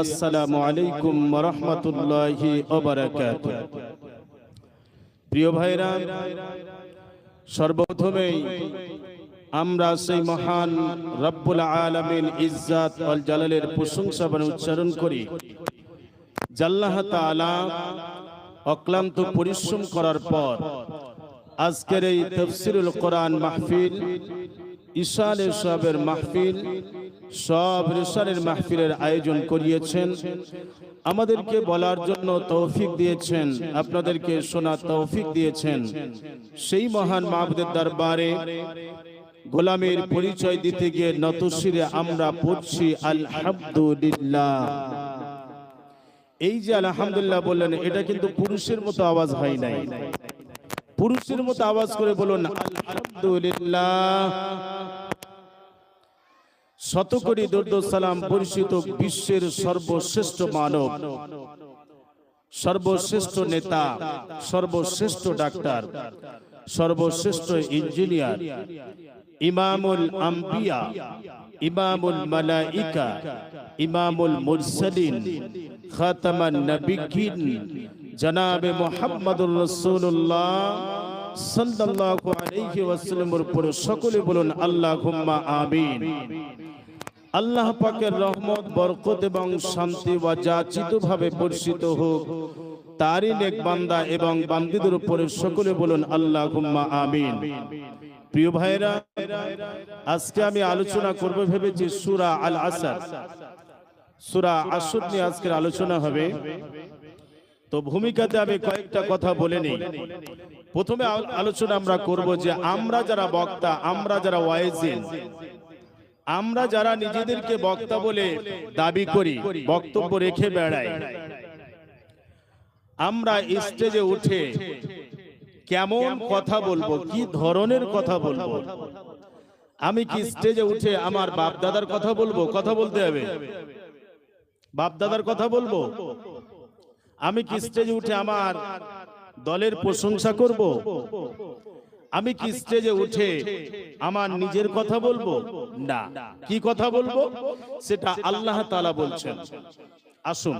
আসসালামু আলাইকুম ওয়া রাহমাতুল্লাহি ওয়া বারাকাতুহু। প্রিয় ভাইরা, সর্বপ্রথমেই আমরা সেই মহান রব্বুল আলামিন ইজ্জত ওয়াল জালালের প্রশংসা বাণী উচ্চারণ করি। আল্লাহ তাআলা অক্লান্ত পরিশ্রম করার পর আজকের এই তাফসীরুল কোরআন মাহফিল, ইশানে সাহেবের মাহফিল, সব রিসালের মাহফিলের আয়োজন করিয়েছেন। আমাদেরকে বলার জন্য তৌফিক দিয়েছেন, আপনাদেরকে শোনার তৌফিক দিয়েছেন। সেই মহান মাহবুবের দরবারে গোলামের পরিচয় দিতে গিয়ে নতশিরে আমরা পড়ছি আলহামদুলিল্লাহ। এই যে আলহামদুলিল্লাহ বললেন, এটা কিন্তু পুরুষের মতো আওয়াজ হয় নাই। পুরুষের মতো আওয়াজ করে বলুন আলহামদুলিল্লাহ। শত কোটি দরুদ সালাম পরিচিত বিশ্বের সর্বশ্রেষ্ঠ মানব, সর্বশ্রেষ্ঠ নেতা, সর্বশ্রেষ্ঠ ডাক্তার, সর্বশ্রেষ্ঠ ইঞ্জিনিয়ার, ইমামুল আম্বিয়া, ইমামুল মালাইকা, ইমামুল মুরসালিন, খাতামান নবিয়্যিন, জনাবে মুহাম্মদুর রাসূলুল্লাহ সাল্লাল্লাহু আলাইহি ওয়াসাল্লামের উপর সকলে বলুন আল্লাহুম্মা আমিন। আল্লাহ পাকের রহমত, বরকত এবং শান্তি ওয়াজাচিতভাবে বর্ষিত হোক তারই নেক বান্দা এবং বান্দীদের উপরে সকলে বলুন আল্লাহুম্মা আমিন। প্রিয় ভাইরা, আজকে আমি আলোচনা করব ভেবেছি সূরা আল আসর। সূরা আসর নিয়ে আজকের আলোচনা হবে। তো ভূমিকাতে আমি কয়েকটা কথা বলে নেই। প্রথমে আলোচনা আমরা করব যে আমরা যারা বক্তা, আমরা যারা ওয়াইজিন, আমরা যারা নিজেদেরকে বক্তা বলে দাবি করি, বক্তব্য রেখে বেড়াই, আমরা স্টেজে উঠে কেমন কথা বলবো, কি ধরনের কথা বলবো? আমি কি স্টেজে উঠে আমার বাপ দাদার কথা বলবো? কথা বলতে হবে। বাপ দাদার কথা বলবো? আমি কি স্টেজে উঠে আমার দলের প্রশংসা করব? আমি কি স্টেজে উঠে আমার নিজের কথা বলবো? না। কি কথা বলবো? সেটা আল্লাহ তাআলা বলছেন। আসুন,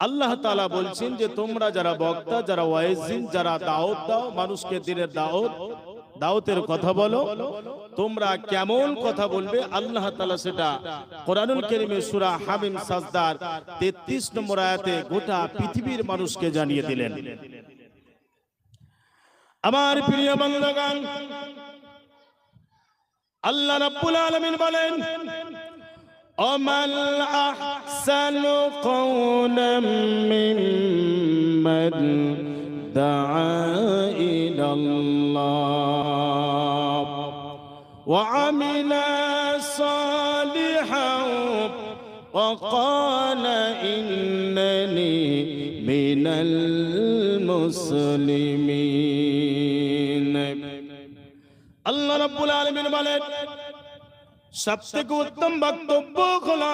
আল্লাহ তাআলা বলছেন যে তোমরা যারা বক্তা, যারা ওয়াইজিন, যারা দাওয়াত দাও, মানুষকে দিনের দাওয়াতের কথা বলো, তোমরা কেমন কথা বলবে? আল্লাহ তাআলা সেটা কোরআনুল কারীমে সূরা হামিম সাজদার 33 নম্বর আয়াতে গোটা পৃথিবীর মানুষকে জানিয়ে দিলেন। আমার প্রিয় বান্দাগণ, আল্লাহ রাব্বুল আলামিন বলেন, আমাল আহসানু কওলাম মিম্মান দাআ ইলাল্লাহ ওয়া আমিলা সালিহান ওয়া ক্বালা ইন্নানি মিনাল মুসলিমিন। আল্লাহ রাব্বুল আলামিন বলেন, সবথেকে উত্তম বক্তব্য হলো,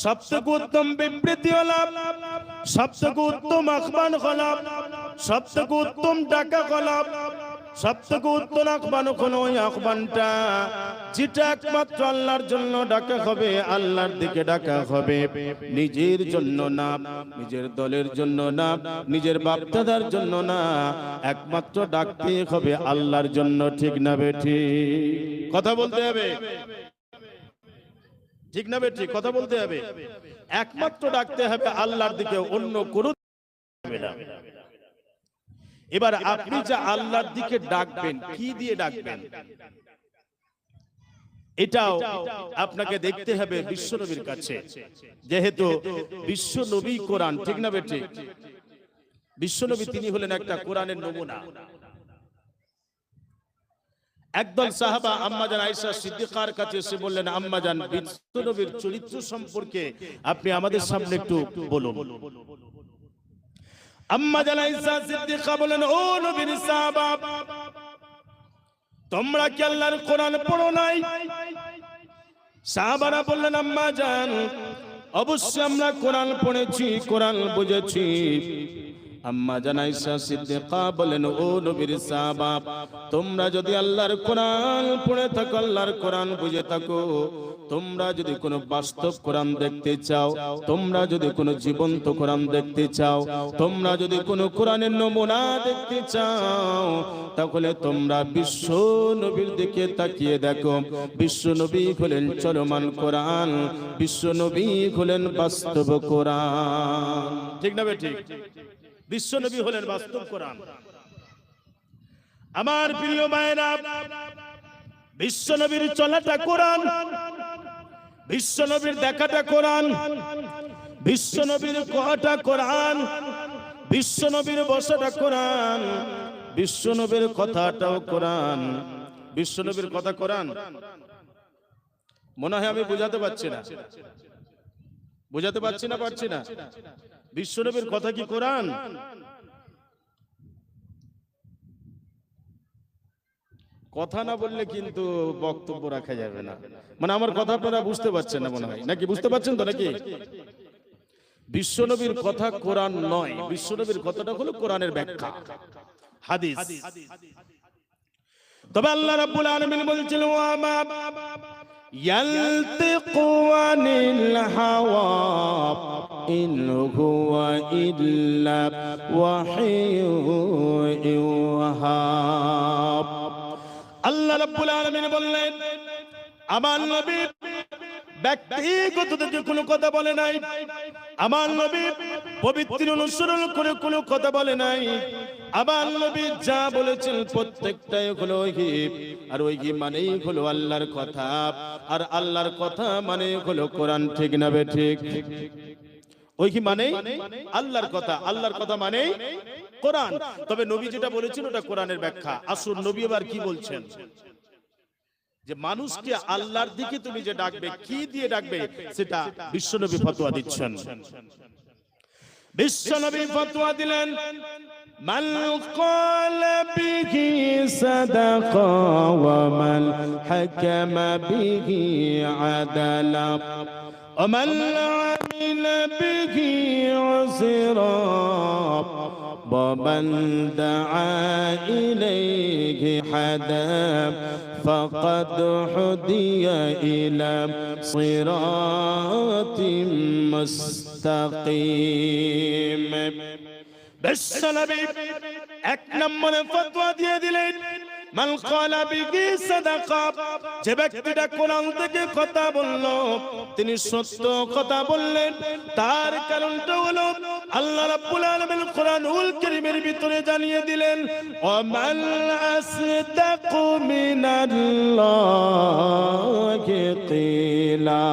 সবথেকে উত্তম বিবৃতি হলো, সবথেকে উত্তম আহ্বান হলো, সবথেকে উত্তম ডাকা হলো, সবথেকে উত্তম আহ্বান হলো ওই আহ্বানটা যেটা একমাত্র আল্লাহর জন্য ডাকা হবে, আল্লাহর দিকে ডাকা হবে, নিজের জন্য না, নিজের দলের জন্য না, নিজের বাপ দাদার জন্য না, একমাত্র ডাকতে হবে আল্লাহর জন্য। ঠিক না বেঠিক? কথা বলতে হবে। ঠিক না বেঠিক? কথা বলতে হবে। একমাত্র ডাকতে হবে আল্লাহর দিকে, অন্য কোনো হবে না। এবার আপনি যা আল্লাহর দিকে ডাকবেন, কি দিয়ে ডাকবেন? এটাও আপনাকে দেখতে হবে বিশ্বনবীর কাছে, যেহেতু বিশ্বনবী কোরআন। ঠিক না বেঠিক? বিশ্বনবী তিনি হলেন একটা কোরআনের নমুনা। একদল সাহাবা আম্মাজান আয়েশা সিদ্দিকার কাছে এসে বললেন, আম্মাজান, বিশ্বনবীর চরিত্র সম্পর্কে আপনি আমাদের সামনে একটু বলুন। আম্মাজান আয়েশা সিদ্দিকা বলেন, ও নবীর সাহাবা, তোমরা কি আল্লাহর কোরআন পড়ো নাই? সাহাবারা বললেন, আম্মাজান, অবশ্যই আমরা কোরআন পড়েছি, কোরআন বুঝেছি, আম্মা জান আয়েশা সিদ্দিকা বলেন, ও নবীর সাহাবা, তোমরা যদি আল্লাহর কোরআন পড়ে থাকো, আল্লাহর কোরআন বুঝে থাকো, তোমরা যদি কোনো বাস্তব কোরআন দেখতে চাও, তোমরা যদি কোনো জীবন্ত কোরআন দেখতে চাও, তোমরা যদি কোনো কোরআনের নমুনা দেখতে চাও, তাহলে তোমরা বিশ্ব নবীর দিকে তাকিয়ে দেখো। বিশ্ব নবী হলেন চলমান কোরআন, বিশ্ব নবী হলেন বাস্তব কোরআন। ঠিক না ঠিক? বিশ্ব নবী হলেন বাস্তব কোরআন। আমার প্রিয় মায়েরা, বিশ্ব নবীর চলাটা কোরআন, বিশ্ব নবীর দেখাটা কোরআন, বিশ্ব নবীর কথাটা কোরআন, বিশ্ব নবীর বসাটা কোরআন, বিশ্ব নবীর কথাটাও কোরআন। বিশ্ব নবীর কথা কোরআন। মনে হয় আমি বুঝাতে পারছি না, বুঝাতে পারছি না, পারছি না। বিশ্ব নবীর কথা কি কোরআন? কথা না বললে কিন্তু বক্তব্য রাখা যাবে না। মানে আমার কথা আপনারা বুঝতে পারছেন না মনে হয়, নাকি? বুঝতে পারছেন তো নাকি? বিশ্বনবীর কথা কোরআন নয়, বিশ্বনবীর কথাটা হলো কোরআনের ব্যাখ্যা, হাদিস। তবে আল্লাহ রাব্বুল আলামিন বলছেন, ওয়া মা ইয়ালতিকু আনিল হাওয়া ইন হুয়া ইল্লা ওয়াহিয়ুন ইউহা। আল্লাহ রাব্বুল আলামিন বললেন, আমার নবী ব্যক্তিগত থেকে কোনো কথা বলে নাই, আমার নবী পবিত্র অনুসরণ করে কোনো কথা বলে নাই। আমার নবী যা বলেছেন প্রত্যেকটাই হলো ওহী, আর ওহী মানেই হলো আল্লাহর কথা, আর আল্লাহর কথা মানে হলো কোরআন। ঠিক না বে ঠিক? ওহী মানে আল্লাহর কথা, আল্লাহর কথা মানে কোরআন। তবে নবী যেটা বলেছেন ওটা কোরআনের ব্যাখ্যা। আসুন নবী এবার কি বলছেন, যে মানুষকে আল্লাহর দিকে তুমি যে ডাকবে, কি দিয়ে ডাকবে, সেটা বিশ্বনবী ফতোয়া দিচ্ছেন। বিশ্বনবী ফতোয়া দিলেন, মান ক্বালা বিহি সাদাকা ওয়া মান হাকামা বিহি আদালা ওয়া মান আমিলা বিহি উযরা ওয়া মান দাআ ইলাইহি হাদা فقد هدي إلى صراط مستقيم। বিশ্বনবী এক নম্বরে ফতোয়া দিয়ে দিলেন, মান ক্বালা বিহি সাদাকা, যে ব্যক্তিটা কোরআন থেকে কথা বলল তিনি সত্য কথা বললেন। তার কারণটা হলো আল্লাহ রাব্বুল আলামিন কোরআনুল কারীমের ভিতরে জানিয়ে দিলেন, ওয়ামান আসদাকু মিনাল্লাহি কিলা,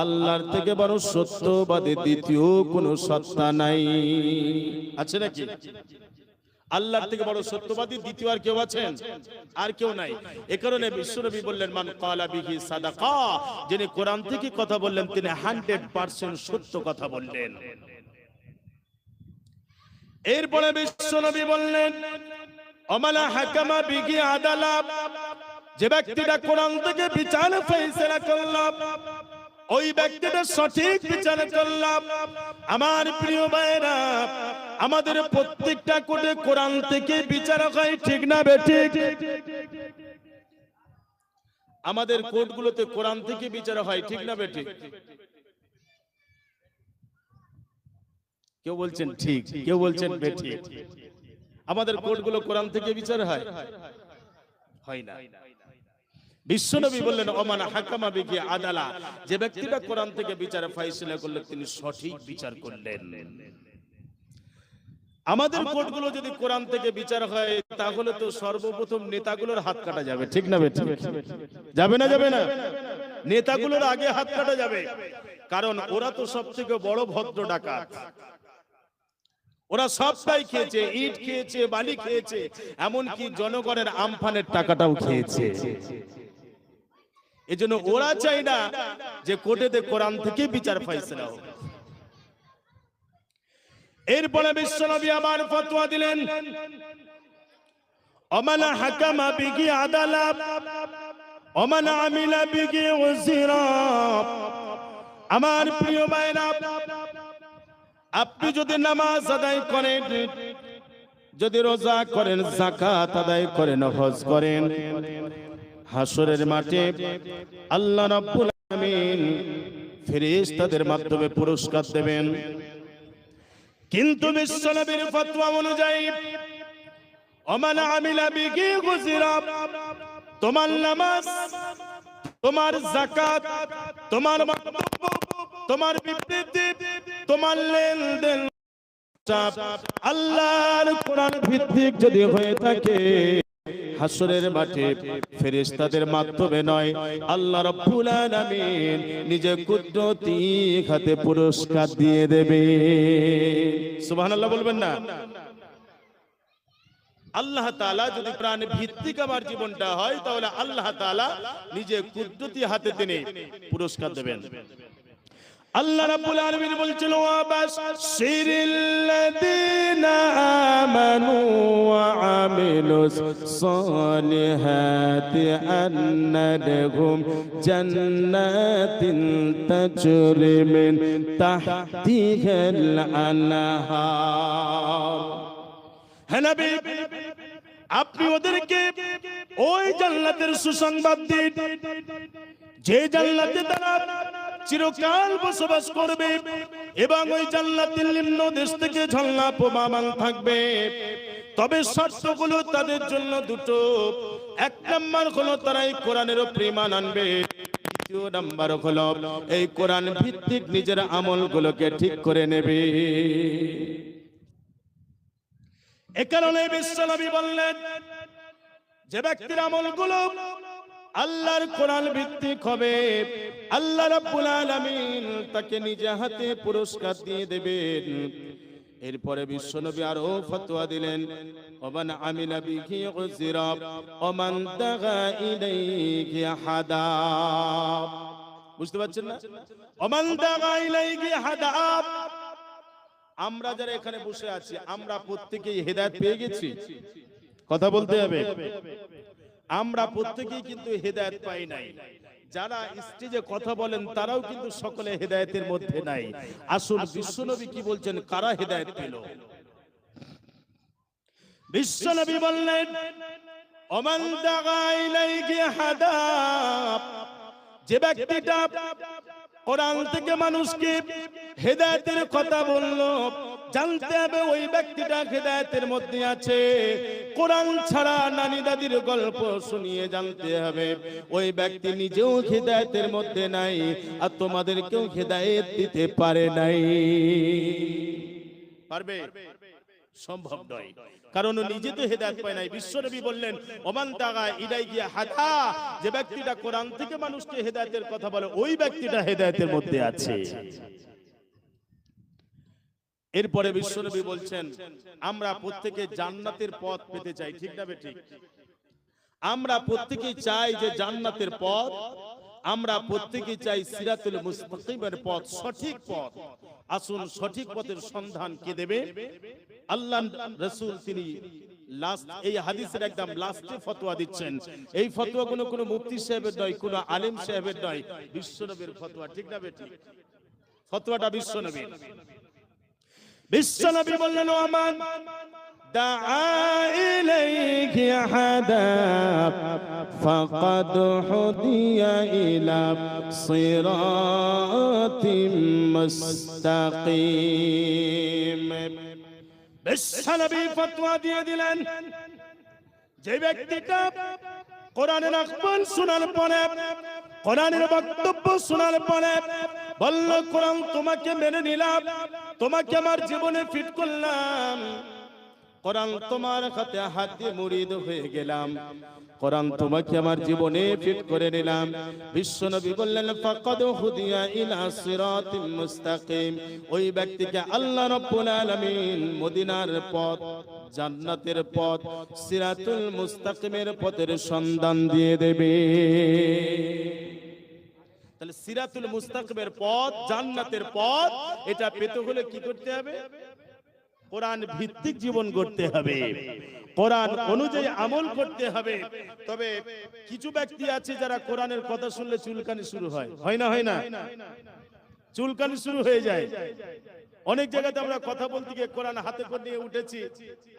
আল্লাহর থেকে বড় সত্যবাদী দ্বিতীয় কোনো সত্তা নাই। আছে নাকি? আল্লাহর থেকে বড় সত্যবাদী দ্বিতীয় আর কেউ আছেন? আর কেউ নাই। এ কারণে বিশ্বনবী বললেন, মান ক্বালা বিহি সাদাকা, যিনি কোরআন থেকে কথা বললেন তিনি 100% সত্য কথা বললেন। এরপরে বিশ্বনবী বললেন, ওমালা হাকামা বিহি আদালা, যে ব্যক্তিটা কোরআন থেকে বিচার ফয়সালা করলাম ওই ব্যক্তিটা সঠিক বিচার করলাম। আমার প্রিয় ভাইরা, আমাদের প্রত্যেকটা কোর্টে কোরআন থেকে বিচার হয়, ঠিক না বেঠিক? আমাদের কোর্টগুলোতে কোরআন থেকে বিচার হয়, ঠিক না বেঠিক? কেউ বলছেন ঠিক, কেউ বলছেন বেঠিক। আমাদের কোর্টগুলো কোরআন থেকে বিচার হয়? হয় না। বিশ্বনবী বললেন, ওমান হাকামা বিহি আদালা, যে ব্যক্তিটা কোরআন থেকে বিচার ফয়সালা করলেন তিনি সঠিক বিচার করলেন। আমাদের কোর্টগুলো যদি কোরআন থেকে বিচার হয় তাহলে তো সর্বপ্রথম নেতাগুলোর হাত কাটা যাবে, ঠিক না বেঠিক? যাবে না? যাবে না? নেতাগুলোর আগে হাত কাটা যাবে, কারণ ওরা তো সবথেকে বড় ভদ্র ডাকাত। ওরা সবটাই খেয়েছে, ইট খেয়েছে, বালি খেয়েছে, এমনকি জনগণের আমফানের টাকাটাও খেয়েছে। এজন্য ওরা চায় না যে কোর্টেতে কোরআন থেকে বিচার ফয়সালা হোক। এরপরে বিশ্বনবী আবার ফতোয়া দিলেন, ওমান হাকামা বিহি আদালা ওমান আমিলা বিহি উযরা। আমার প্রিয় ভাইরা, আপনি যদি নামাজ আদায় করেন, যদি রোজা করেন, যাকাত আদায় করেন, হজ করেন, হাসরের মাঠে আল্লাহ রাব্বুল আলামিন ফেরেশতাদের মাধ্যমে পুরস্কার দেবেন। কিন্তু বিশ্বনবীর ফতোয়া অনুযায়ী ওমান আমিলা বিহি গুজরা, তোমার নামাজ, তোমার যাকাত, তোমার বক্তব্য, তোমার বিবৃতি, তোমার লেনদেন আল্লাহর কোরআন ভিত্তিক যদি হয়ে থাকে, হাসরের মাঠে ফেরেশতাদের মাধ্যমে নয়, আল্লাহ রাব্বুল আলামিন নিজে কুদরতি হাতে পুরস্কার দিয়ে দেবে। সুবহানাল্লাহ বলবেন না? আল্লাহ তাআলা যদি প্রাণ ভিত্তিক আমার জীবনটা হয়, তাহলে আল্লাহ তাআলা নিজে কুদরতি হাতে তিনি পুরস্কার দেবেন। আল্লাহ রাব্বুল আলামিন বলছিল, ওয়াবাশশিরিল্লাযীনা আমানু ওয়া আমিলুস সালিহাতি আন্না লাহুম জান্নাতিন তাজরি মিন তাহতিহাল আনহার। হে নবী, আপনি ওদেরকে ওই জান্নাতের সুসংবাদ দিন, যে জান্নাতে তারা চিরকাল বসবাস করবে এবং ওই জান্নাতের নিম্ন দেশ থেকে ঝর্ণা প্রবাহমান থাকবে। তবে শর্তগুলো তাদের জন্য দুটো। এক নাম্বার হলো তারা এই কোরআনের উপর ঈমান আনবে, দ্বিতীয় নাম্বার হলো এই কোরআন ভিত্তিক নিজের আমলগুলোকে ঠিক করে নেবে। এ কারণে বিশ্বনবী বললেন, যে ব্যক্তির আমলগুলো আল্লাহর কোরআন ভিত্তিক হবে, আল্লাহ রাব্বুল আলামিন তাকে নিজে হাতে পুরস্কার দিয়ে দেবেন। এরপরে বিশ্বনবী আরো ফতোয়া দিলেন, ওমান আমিলা বিহি গুজরা ওমান দাগা ইলাইহি হাদা। বুঝতে পারছেন না? ওমান দাগা ইলাইহি হাদা। আমরা যারা এখানে বসে আছি, আমরা প্রত্যেকেই হেদায়েত পেয়ে গেছি। কথা বলতে হবে, আমরা প্রত্যেকেই কিন্তু হেদায়েত পাই নাই। যারা স্টেজে কথা বলেন তারাও কিন্তু সকলে হেদায়েতের মধ্যে নাই। আসল বিশ্বনবী কি বলছেন, কারা হেদায়েত পেল? বিশ্বনবী বললেন, ওমান দাগা ইলাইহি হাদা, যে ব্যক্তিটা কোরআন থেকে মানুষকে হেদায়েতের কথা বলল, জানতে হবে ওই ব্যক্তিটা হেদায়েতের মধ্যে আছে। কোরআন ছাড়া নানি দাদির গল্প শুনিয়ে জানতে হবে ওই ব্যক্তি নিজেও হেদায়েতের মধ্যে নাই, আর তোমাদেরকেও হেদায়েত দিতে পারে নাই। পারবে? সম্ভব নয়, কারণ নিজে তো হেদায়েত পায় নাই। বিশ্বনবী বললেন, ওমান দাগা ইলাইহি হাদা, যে ব্যক্তিটা কোরআন থেকে মানুষকে হেদায়েতের কথা বলে, ওই ব্যক্তিটা হেদায়েতের মধ্যে আছে। এরপরে বিশ্বনবী বলছেন, আমরা প্রত্যেকে জান্নাতের পথ পেতে চাই, ঠিক না ঠিক? আমরা প্রত্যেকেই চাই যে জান্নাতের পথ, আমরা প্রত্যেকেই চাই সিরাতুল মুস্তাকিমের পথ, সঠিক পথ। আসুন, সঠিক পথের সন্ধান কে দেবে? আল্লাহ রাসূল তিনি লাস্ট এই হাদিসের একদম লাস্টে ফতোয়া দিচ্ছেন। এই ফতোয়া কোনো মুফতি সাহেবের নয়, কোনো আলেম সাহেবের নয়, বিশ্বনবীর ফতোয়া, ঠিক না ঠিক? ফতোয়াটা বিশ্বনবীর। বিশ্বনবী বললেন, ওমান দাআ ইলাইহি হাদা ফাকাদ হুদিয়া ইলা সিরাতিম মুস্তাকিম। বিশ্বনবী ফতোয়া দিয়ে দিলেন, যে ব্যক্তিটা কোরআনের আহ্বান শোনার পরে, কোরআনের বক্তব্য শোনার পরে বলল, কোরআন তোমাকে মেনে নিলাম, তোমাকে আমার জীবনে ফিট করলাম, কোরআন তোমার হাতে হাত দিয়ে মুরিদ হয়ে গেলাম, কোরআন তোমাকে আমার জীবনে ফিট করে নিলাম। বিশ্বনবী বললেন, ফাকাদ হুদিয়া ইলা সিরাতিম মুস্তাকিম, ওই ব্যক্তিকে আল্লাহ রাব্বুল আলামিন মদিনার পথ, জান্নাতের পথ, সিরাতুল মুস্তাকিমের পথের সন্ধান দিয়ে দেবে। তাহলে সিরাতুল মুস্তাকিমের পথ, জান্নাতের পথ, এটা পেতে হলে কি করতে হবে? কোরআন ভিত্তিক জীবন করতে হবে, কোরআন অনুযায়ী আমল করতে হবে। তবে কিছু ব্যক্তি আছে যারা কোরআনের কথা শুনলে চুলকানি শুরু হয়, হয় না? চুলকানি শুরু হয়ে যায়। অনেক জায়গাতে আমরা কথা বলতে গিয়ে কোরআন হাতে করে নিয়ে উঠেছি,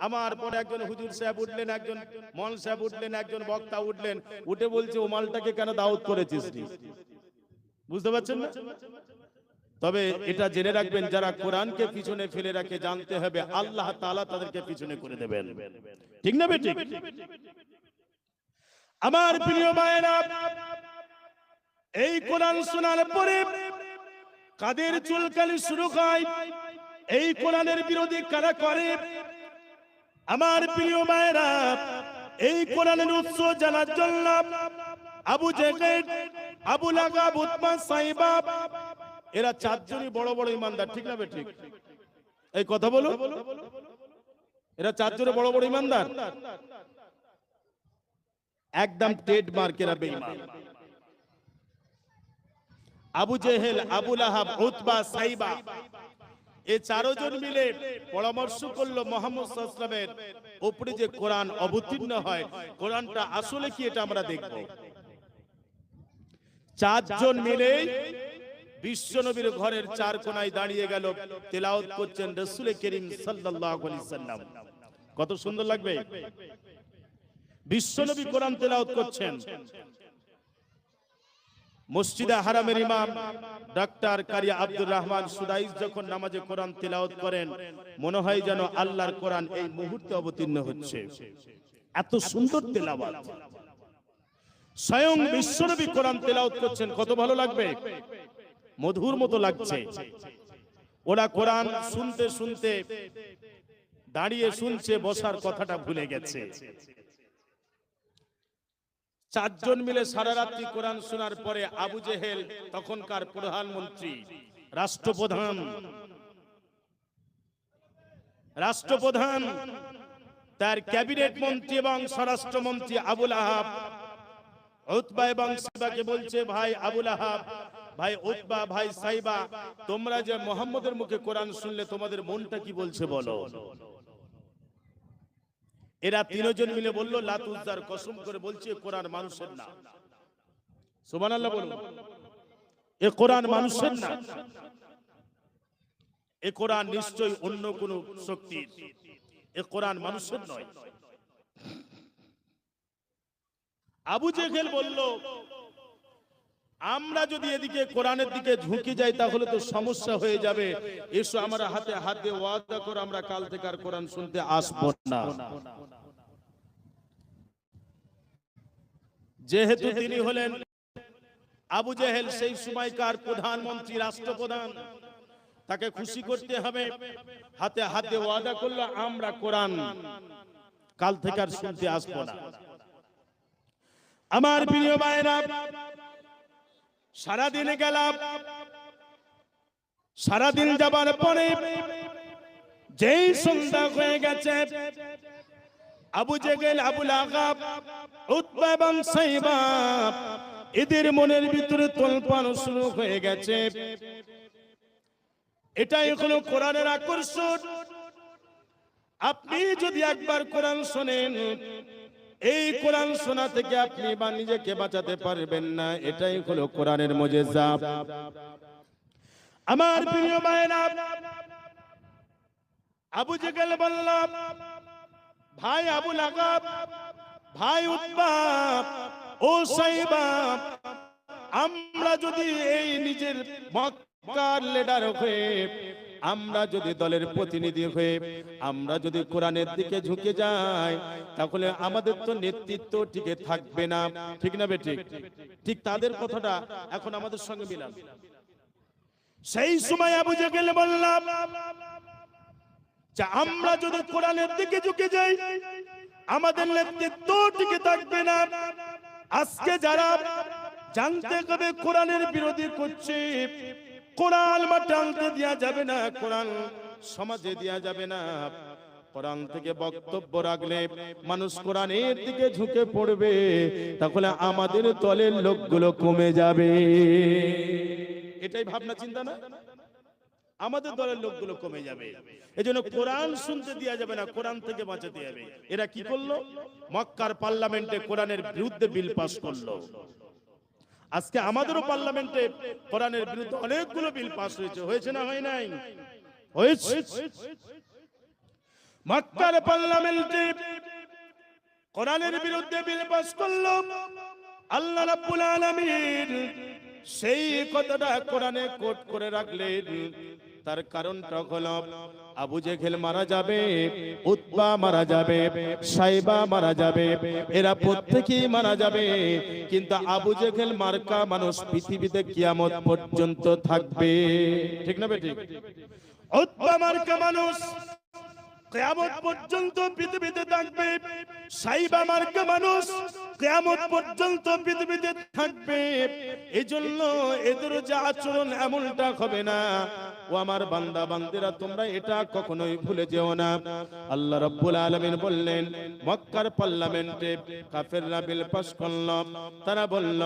আমার পরে একজন হুজুর সাহেব উঠলেন, একজন মল সাহেব উঠলেন, একজন বক্তা উঠলেন, উঠে বলছে ও মালটাকে কেন দাওয়াত করেছিস? বুঝতে পারছেন না? তবে এটা জেনে রাখবেন, যারা কোরআনকে পিছনে ফেলে রাখে, জানতে হবে আল্লাহ তাআলা তাদেরকে পিছনে করে দেবেন। ঠিক না বেঠিক? আমার প্রিয় ভাইরা, এই কোরআন শোনার পরে কাদের চুলকানি শুরু হয়? এই কোরআনের বিরোধী কারা করে? আমার প্রিয় ভাইরা, এই কোরআনের উৎস জানার জন্য আবু জেহেল, আবু লাহাব, উতবা, সাইবা, এরা চারজনই বড় বড় ইমানদার। ঠিক না বেঠিক? এই কথা বলো, এরা চারজনে বড় বড় ইমানদার, একদম ট্রেডমার্ক, এরা বেঈমান। আবু জেহেল, আবু লাহাব, উতবা, সাইবা, এই চারজন মিলে পরামর্শ করলো মুহাম্মদ সাল্লাল্লাহু আলাইহি ওয়াসাল্লামের উপরে যে কোরআন অবতীর্ণ হয়, কোরআনটা আসলে কি এটা আমরা দেখব। চারজন মিলে বিশ্বনবীর ঘরের চার কোনায় দাঁড়িয়ে গেল, তেলাওয়াত করছেন রাসূল করিম সাল্লাল্লাহু আলাইহি ওয়াসাল্লাম। কত সুন্দর লাগবে! বিশ্বনবী কোরআন তেলাওয়াত করছেন। মসজিদে হারামের ইমাম ডাক্তার কারি আব্দুর রহমান সুদাইস যখন নামাজে কোরআন তেলাওয়াত করেন, মনে হয় যেন আল্লাহর কোরআন এই মুহূর্তে অবতীর্ণ হচ্ছে। এত সুন্দর তেলাওয়াত, স্বয়ং বিশ্বনবী কোরআন তেলাওয়াত করছেন, কত ভালো লাগবে, মধুর মতো লাগছে। ওরা কোরআন শুনতে শুনতে দাঁড়িয়ে শুনছে, বসার কথাটা ভুলে গেছে। চারজন মিলে সারা রাত্রি কোরআন শোনার পরে আবু জেহেল, তখনকার প্রধানমন্ত্রী, রাষ্ট্রপ্রধান, তার ক্যাবিনেট মন্ত্রী এবং স্বরাষ্ট্রমন্ত্রী আবু লাহাব উতবা এবং সাইবাকে বলছে, ভাই আবু লাহাব, ভাই উতবা, ভাই সাইবা, তোমরা যে মুহাম্মদের মুখে কোরআন শুনলে তোমাদের মনটা কি বলছে বলো। এরা তিনজন মিলে বলল, লাত উজ্জার কসম করে বলছে কোরআন মানুষের না। সুবহানাল্লাহ বলুন। এ কোরআন মানুষের না, এ কোরআন নিশ্চয়ই অন্য কোন শক্তির, এ কোরআন মানুষের নয়। আবু জেহেল বলল, আমরা যদি এদিকে কোরআনের দিকে ঝুঁকে যাই তাহলে তো সমস্যা হয়ে যাবে, এসো আমরা হাতে হাত দিয়ে ওয়াদা করে আমরা কাল থেকে আর কোরআন শুনতে আসবো না। যেহেতু তিনি হলেন আবু জেহেল, সেই সময়কার প্রধানমন্ত্রী, রাষ্ট্রপ্রধান, তাকে খুশি করতে হবে, হাতে হাত দিয়ে ওয়াদা করলো আমরা কোরআন কাল থেকে আর শুনতে আসবো না। আমার প্রিয় ভাইরা, সারাদিন গেলাম, সারাদিন যাবার পরে যেই সন্ধ্যা হয়ে গেছে, আবু জেহেল, আবু লাহাব, উতবা এবং সাইবা, এদের মনের ভিতরে তোলপাড় শুরু হয়ে গেছে। এটাই হলো কোরআনের আকর্ষণ। আপনি যদি একবার কোরআন শোনেন, এই কোরআন শোনা থেকে আপনি বা নিজেকে বাঁচাতে পারবেন না। এটাই হলো কোরআনের মুজিজা। আমার প্রিয় ভাইরা, আবু জেহেল বলল, ভাই আবু লাহাব, ভাই উতবা, ও সাইবা, আমরা যদি এই নিজের মক্কার লিডার হয়ে, আমরা যদি দলের প্রতিনিধি হয়ে আমরা যদি কোরআনের দিকে ঝুঁকে যাই, তাহলে আমাদের তো নেতৃত্ব টিকে থাকবে না। ঠিক না বেঠিক? ঠিক তাদের কথাটা এখন আমাদের সঙ্গে মিলান। সেই সময় আবু জেহেল বললাম যে আমরা যদি কোরআনের দিকে ঝুঁকে যাই, আমাদের নেতৃত্ব টিকে থাকবে না। আজকে যারা জানতে হবে কোরআনের বিরোধী করছে, কোরআন মাঠে আনতে দেওয়া যাবে না, কোরআন সমাজে দেওয়া যাবে না, কোরআন থেকে বক্তব্য রাখলে মানুষ কোরআনের দিকে ঝুঁকে পড়বে, তাহলে আমাদের দলের লোকগুলো কমে যাবে। এটাই ভাবনা চিন্তা না? আমাদের দলের লোকগুলো কমে যাবে, এজন্য কোরআন শুনতে দেওয়া যাবে না, কোরআন থেকে বাঁচাতে হবে। এরা কি করলো? মক্কার পার্লামেন্টে কোরআনের বিরুদ্ধে বিল পাস করলো। আজকে আমাদেরও পার্লামেন্টে কোরআনের বিরুদ্ধে অনেকগুলো বিল পাস হয়েছে, হয়েছে না হয় নাই? হয়েছে। মক্কার পার্লামেন্টে কোরআনের বিরুদ্ধে বিল পাস করলো, আল্লাহ রাব্বুল আলামিন সেই কথাটা কোরআনে কোট করে রাখলেন। তার কারণটা হলো আবু জেহেল মারা যাবে, উতবা মারা যাবে, সাইবা মারা যাবে, এরা প্রত্যেকেই মারা যাবে, কিন্তু আবু জেহেল মার্কা মানুষ পৃথিবীতে কিয়ামত পর্যন্ত থাকবে। ঠিক না বেঠিক? উতবা মার্কা মানুষ কিয়ামত পর্যন্ত পৃথিবীতে থাকবে, সাইবা মার্কা মানুষ কিয়ামত পর্যন্ত পৃথিবীতে থাকবে। এজন্য এদের যে আচরণ এমনটা হবে না। ও আমার বান্দা বান্দিরা, তোমরা এটা কখনোই ভুলে যেও না। আল্লাহ রাব্বুল আলামিন বললেন, মক্কার পার্লামেন্টে কাফেররা বিল পাস করল, তারা বলল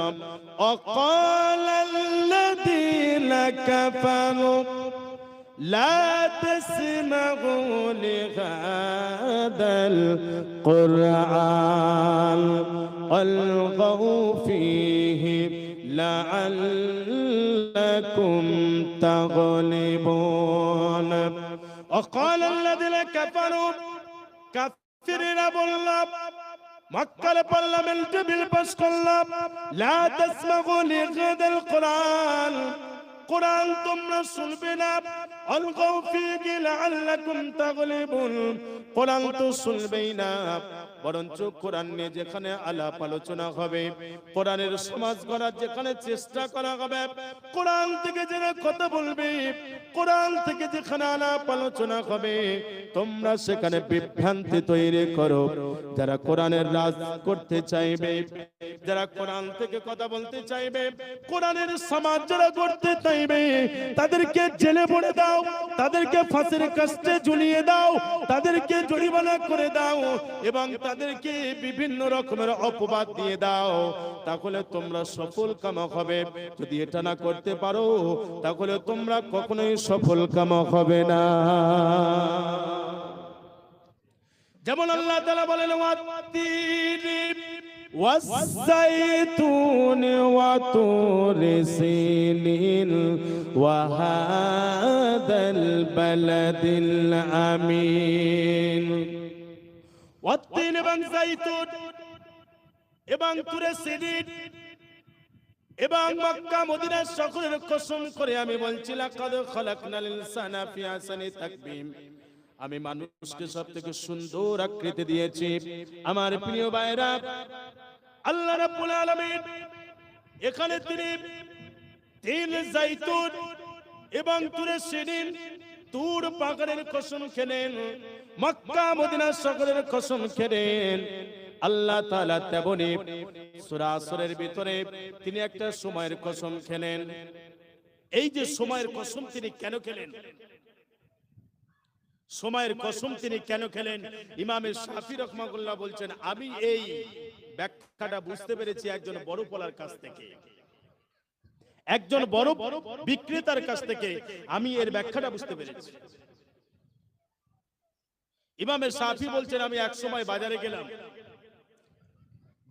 অকালাল্লাযীনা কাফারু لا تسمعوا لهذا القرآن والغوا فيه لعلكم تغلبون وقال الذين كفروا كفرين بالله মক্কার পার্লামেন্টে বিল পাস করলাম, লা তাসমাউ লিহাদাল কোরআন, কোরআন তোমরা শুনবে না, আলগাউ ফীহি লাআল্লাকুম তাগলিবুন, কোরআন তো শুনবেই না, বরঞ্চ কোরআন নিয়ে যেখানে আলাপ আলোচনা হবে, কোরআনের সমাজ গড়ার যেখানে চেষ্টা করা হবে, কোরআন থেকে যারা কথা বলবে, কোরআন থেকে যেখানে আলাপ আলোচনা হবে, তোমরা সেখানে বিভ্রান্তি তৈরি করো। যারা কোরআনের রাজ করতে চাইবে, যারা কোরআন থেকে কথা বলতে চাইবে, কোরআনের সমাজ যারা করতে চাইবে, তাদেরকে জেলে ভরে দাও, তাদেরকে ফাঁসির কাস্টে ঝুলিয়ে দাও, তাদেরকে জরিমানা করে দাও এবং তাদেরকে বিভিন্ন রকমের অপবাদ দিয়ে দাও, তাহলে তোমরা সফল কাম হবে। যদি এটা না করতে পারো, তাহলে তোমরা কখনোই সফল কাম হবে না। যেমন আল্লাহ তাআলা বলেন, ওয়াত্তিনি ওয়াস-সাইতুনি ওয়া তুরি সিনিন ওয়া হাদাল বালাদিল আমিন। ওয়াত্তিন এবং যাইতুন এবং তুরে সিনিন এবং মক্কা মদিনার সকলের কসম করে আমি বলছি, লাকাদ খালাকনাল ইনসানা ফি আহসানি তাকবীম, আমি মানুষকে সবথেকে সুন্দর আকৃতি দিয়েছি। আমার প্রিয় ভাইরা, আল্লাহ রাব্বুল আলামিন এখানে তিনি তিল যাইতুন এবং তুরে সিনিন, তুর পাহাড়ের কসম খেলেন, মক্কা মদিনার সকলের কসম খেলেন। আল্লাহ তাআলা তেমনি সূরা আসরের ভিতরে তিনি একটা সময়ের কসম খেলেন। এই যে সময়ের কসম তিনি কেন খেলেন, সময়ের কসম তিনি কেন খেলেন, ইমামে শাফি রাহমাতুল্লাহ বলছেন, আমি এই ব্যাখ্যাটা বুঝতে পেরেছি একজন বড় পলার কাছ থেকে, একজন বড় বিক্রেতার কাছ থেকে আমি এর ব্যাখ্যাটা বুঝতে পেরেছি। ইমামে শাফি বলছেন, আমি এক সময় বাজারে গেলাম,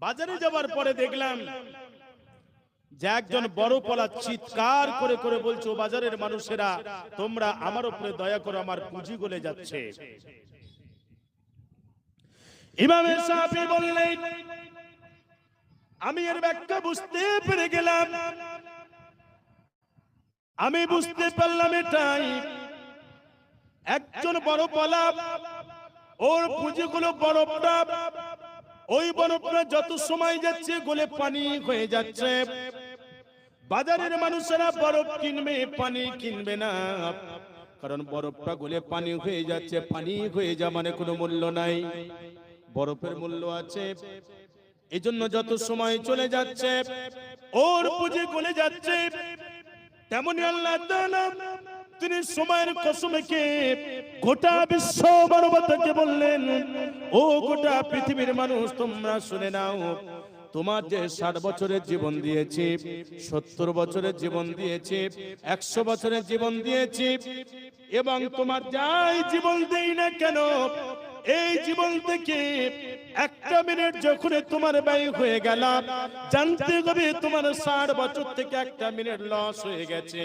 বাজারে যাওয়ার পরে দেখলাম যে একজন বড় পলা চিৎকার করে করে বলছে, ও বাজারের মানুষেরা, তোমরা আমার উপরে দয়া করো, আমার পুঁজি গলে যাচ্ছে। ইমাম শাফি বললেন, আমি এর ব্যাখ্যা বুঝতে পেরে গেলাম, আমি বুঝতে পারলাম এটাই, একজন বড় পলা, ওর পুঁজিগুলো বরফটা, ওই বরফটা যত সময় যাচ্ছে গলে পানি হয়ে যাচ্ছে। বাজারের মানুষেরা বরফ কিনবে, পানি কিনবে না, কারণ বরফটা গলে পানি হয়ে যাচ্ছে। পানি হয়ে যাওয়া মানে কোনো মূল্য নাই, বরফের মূল্য আছে। এজন্য যত সময় চলে যাচ্ছে ওর পুঁজি গলে যাচ্ছে। তেমনি আল্লাহ তাআলা তিনি সময়ের কসমে গোটা বিশ্ব মানবতাকে বললেন, ও গোটা পৃথিবীর মানুষ, তোমরা শুনে নাও, তোমার যে 60 বছরের জীবন দিয়েছি, 70 বছরের জীবন দিয়েছি, 100 বছরের জীবন দিয়েছি, এবং তোমার যাই জীবন দেই না কেন, এই জীবন থেকে একটা মিনিট যখন তোমার ব্যয় হয়ে গেল, জানতে হবে তোমার 60 বছর থেকে একটা মিনিট লস হয়ে গেছে,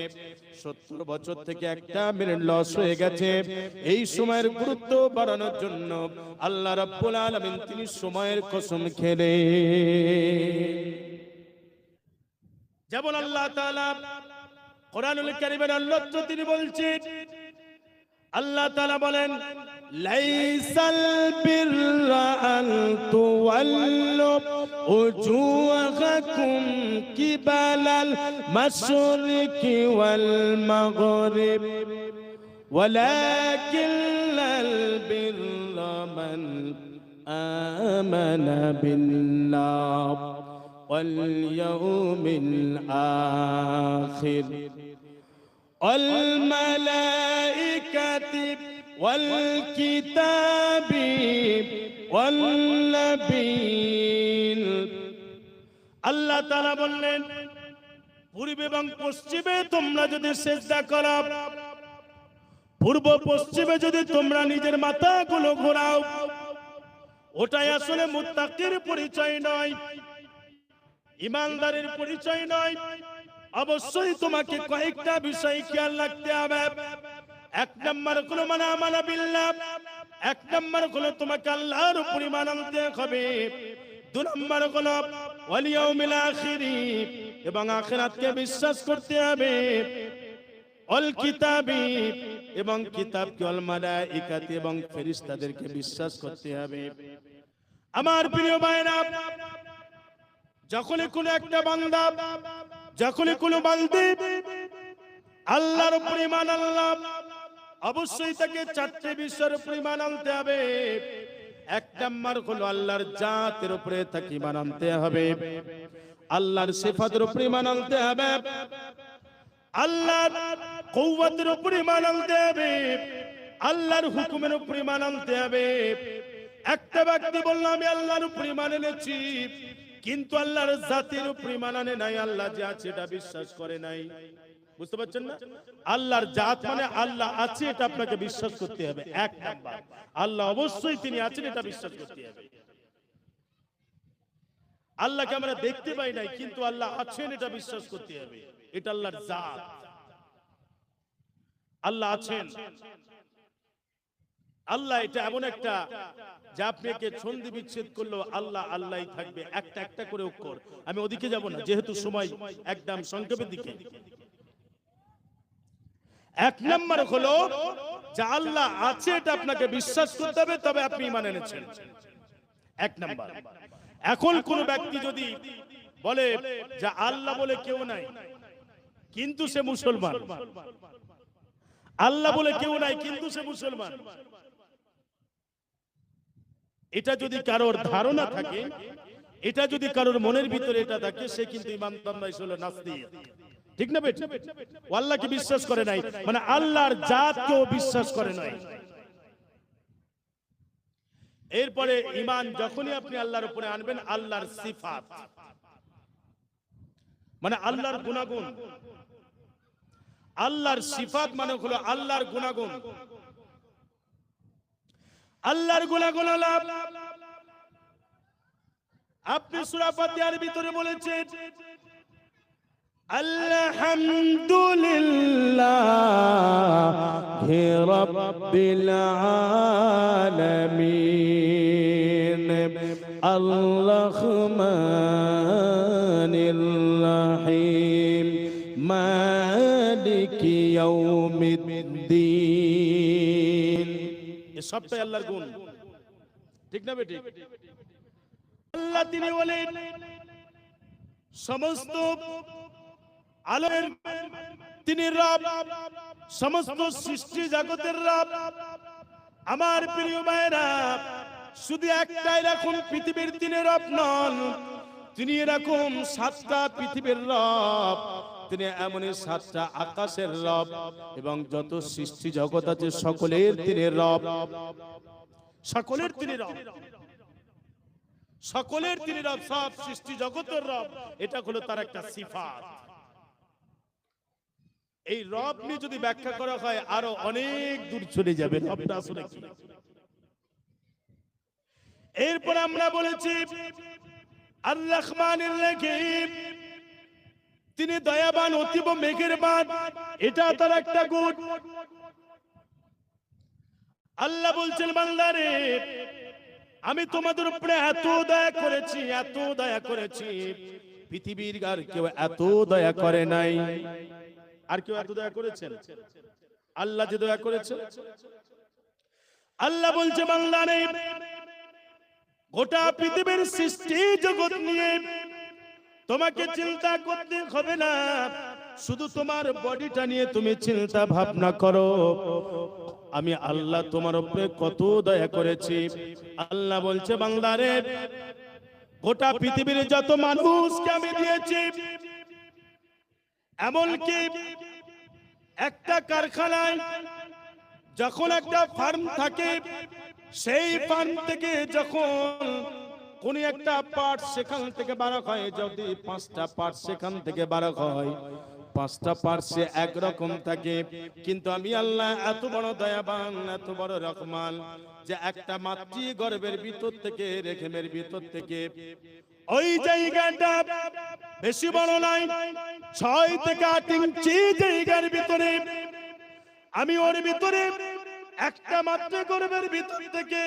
70 বছর থেকে একটা মিনিট লস হয়ে গেছে। এই সময়ের গুরুত্ব বাড়ানোর জন্য আল্লাহ রাব্বুল আলামিন তিনি সময়ের কসম খেলেন। যেমন আল্লাহ তাআলা কোরআনুল কারীমের আল্লাহ তিনি বলছেন, আল্লাহ তাআলা বলেন, লাইসাল বিররা আন তুওয়াল্লু উজুহাকুম কিবালাল মাশরিকি ওয়াল মাগরিব ওয়ালাকিন্নাল বিররা মান আমানা বিল্লাহ ওয়াল ইয়াউমিল আখির والملائكة والكتاب والنبيين। আল্লাহ তাআলা বললেন, পূর্বে এবং পশ্চিমে তোমরা যদি সিজদা করো, পূর্ব পশ্চিমে যদি তোমরা নিজের মাথাগুলো ঘোরাও, ওটাই আসলে মুত্তাকির পরিচয় নয়, ঈমানদারের পরিচয় নয়। অবশ্যই তোমাকে কয়েকটা বিষয় খেয়াল রাখতে হবে। এক নম্বর হলো মান আমানা বিল্লাহ, এক নম্বর হলো তোমাকে আল্লাহর উপর ঈমান আনতে হবে। দুই নম্বর হলো ওয়াল ইয়াউমিল আখির, এবং আখিরাতকে বিশ্বাস করতে হবে। ওয়াল কিতাবি, এবং কিতাবকে, ওয়াল মালাইকাতি, এবং ফেরেশতাদেরকে বিশ্বাস করতে হবে। আমার প্রিয় ভাইরা, যখনই কোনো একটা বান্দা, যখনই কোনো বান্দী আল্লাহর উপর ঈমান আনলাম, অবশ্যই তাকে চারটি বিষয়ের উপর ঈমান আনতে হবে। এক নম্বর হলো আল্লাহর জাতের উপরে তাকে ঈমান আনতে হবে, আল্লাহর সিফাতের উপর ঈমান আনতে হবে, আল্লাহর কুওয়াতের উপর ঈমান আনতে হবে, আল্লাহর হুকুমের উপর ঈমান আনতে হবে। একটা ব্যক্তি বলল আমি আল্লাহর উপর ঈমান এনেছি, কিন্তু আল্লাহর জাতের উপর ঈমান আনে নাই, আল্লাহ যে আছে এটা বিশ্বাস করে নাই। বুঝতে পারছেন না? আল্লাহর জাত মানে আল্লাহ আছে, এটা আপনাকে বিশ্বাস করতে হবে। এক নাম্বার, আল্লাহ অবশ্যই তিনি আছেন, এটা বিশ্বাস করতে হবে। আল্লাহকে আমরা দেখতে পাই নাই, কিন্তু আল্লাহ আছেন, এটা বিশ্বাস করতে হবে। এটা আল্লাহর জাত, আল্লাহ আছেন। আল্লাহ এটা এমন একটা, যা আপনাকে ছন্দি বিচ্ছেদ করলো আল্লাহ আল্লাহই থাকবে, একটা একটা করে অক্ষর। আমি ওদিকে যাব না, যেহেতু সময় একদম সংক্ষেপের দিকে। এক নম্বর হলো যে আল্লাহ আছে, এটা আপনাকে বিশ্বাস করতে হবে, তবে আপনি ঈমান এনেছেন। এক নম্বর। এখন কোন ব্যক্তি যদি বলে যে আল্লাহ বলে কেউ নাই, কিন্তু সে মুসলমান, আল্লাহ বলে কেউ নাই কিন্তু সে মুসলমান, এটা যদি কারোর ধারণা থাকে, এটা যদি কারোর মনের ভিতরে এটা থাকে, সে কিন্তু ঈমানদার নয়, সে হলো নাস্তিক। ঠিক না বেটা? ও আল্লাহকে বিশ্বাস করে নাই, মানে আল্লাহর জাতকেও বিশ্বাস করে নাই। এরপরে ঈমান যখনই আপনি আল্লাহর উপরে আনবেন, আল্লাহর সিফাত মানে আল্লাহর গুণাগুণ, আল্লাহর সিফাত মানে হলো আল্লাহর গুণাগুণ। আল্লাহর গুণাগুণ আপনি সূরা ফাতিহার ভিতরে বলেছেন, আলহামদুলিল্লাহি রাব্বিল আলামিন আর-রাহমানির রাহিম মালিকি ইয়াউমিদ্দিন। এই সবটাই আল্লাহর গুণ, ঠিক না বেটি? আল্লাহ তিনি বলেন সমস্ত আলোর তিনি রব, সমস্ত সৃষ্টি জগতের রব। আমার প্রিয় ভাইরা, শুধু একটাই এরকম পৃথিবীর তিনি রব নন, তিনি এরকম 7টা পৃথিবীর রব, তিনি এমনই 7টা আকাশের রব, এবং যত সৃষ্টি জগৎ আছে সকলের তিনি রব, সকলের তিনি রব, সকলের তিনি রব, সব সৃষ্টি জগতের রব। এটা হলো তার একটা সিফাত। এই রব নিয়ে যদি ব্যাখ্যা করা হয় আরো অনেক দূর চলে যাবে। রবটা আসলে কি? এরপর আমরা বলেছি আর রহমানুর রহিম, তিনি দয়াবান, অতীব মেহেরবান, এটা তার একটা গুণ। আল্লাহ বলছেন বান্দারে আমি তোমাদের উপরে এত দয়া করেছি, এত দয়া করেছি, পৃথিবীর আর কেউ এত দয়া করে নাই। আর কেউ এত দয়া করেছেন? আল্লাহ যে দয়া করেছে। আল্লাহ বলছে বান্দারে গোটা পৃথিবীর সৃষ্টি জগৎ নিয়ে তোমাকে চিন্তা করতে হবে না, শুধু তোমার বডিটা নিয়ে তুমি চিন্তা ভাবনা করো, আমি আল্লাহ তোমার উপরে কত দয়া করেছি। আল্লাহ বলছে বান্দারে গোটা পৃথিবীর যত মানুষকে আমি দিয়েছি, এমনকি একটা কারখানায় যখন একটা ফার্ম থাকে, সেই ফার্ম থেকে যখন কোন একটা পার্ট সেখান থেকে বার হয়, যদি 5টা পার্ট সেখান থেকে বার হয়, 5টা পার্ট সে একরকম থাকে, কিন্তু আমি আল্লাহ এত বড় দয়াবান, এত বড় রহমান, যে একটা মাতৃ গর্ভের ভিতর থেকে, রেহেমের ভিতর থেকে ওই জায়গাটা বেশি বড় নয়, 6 থেকে 8 ইঞ্চি জায়গার ভিতরে আমি ওর ভিতরে একটা মাত্র গর্ভের ভিতর থেকে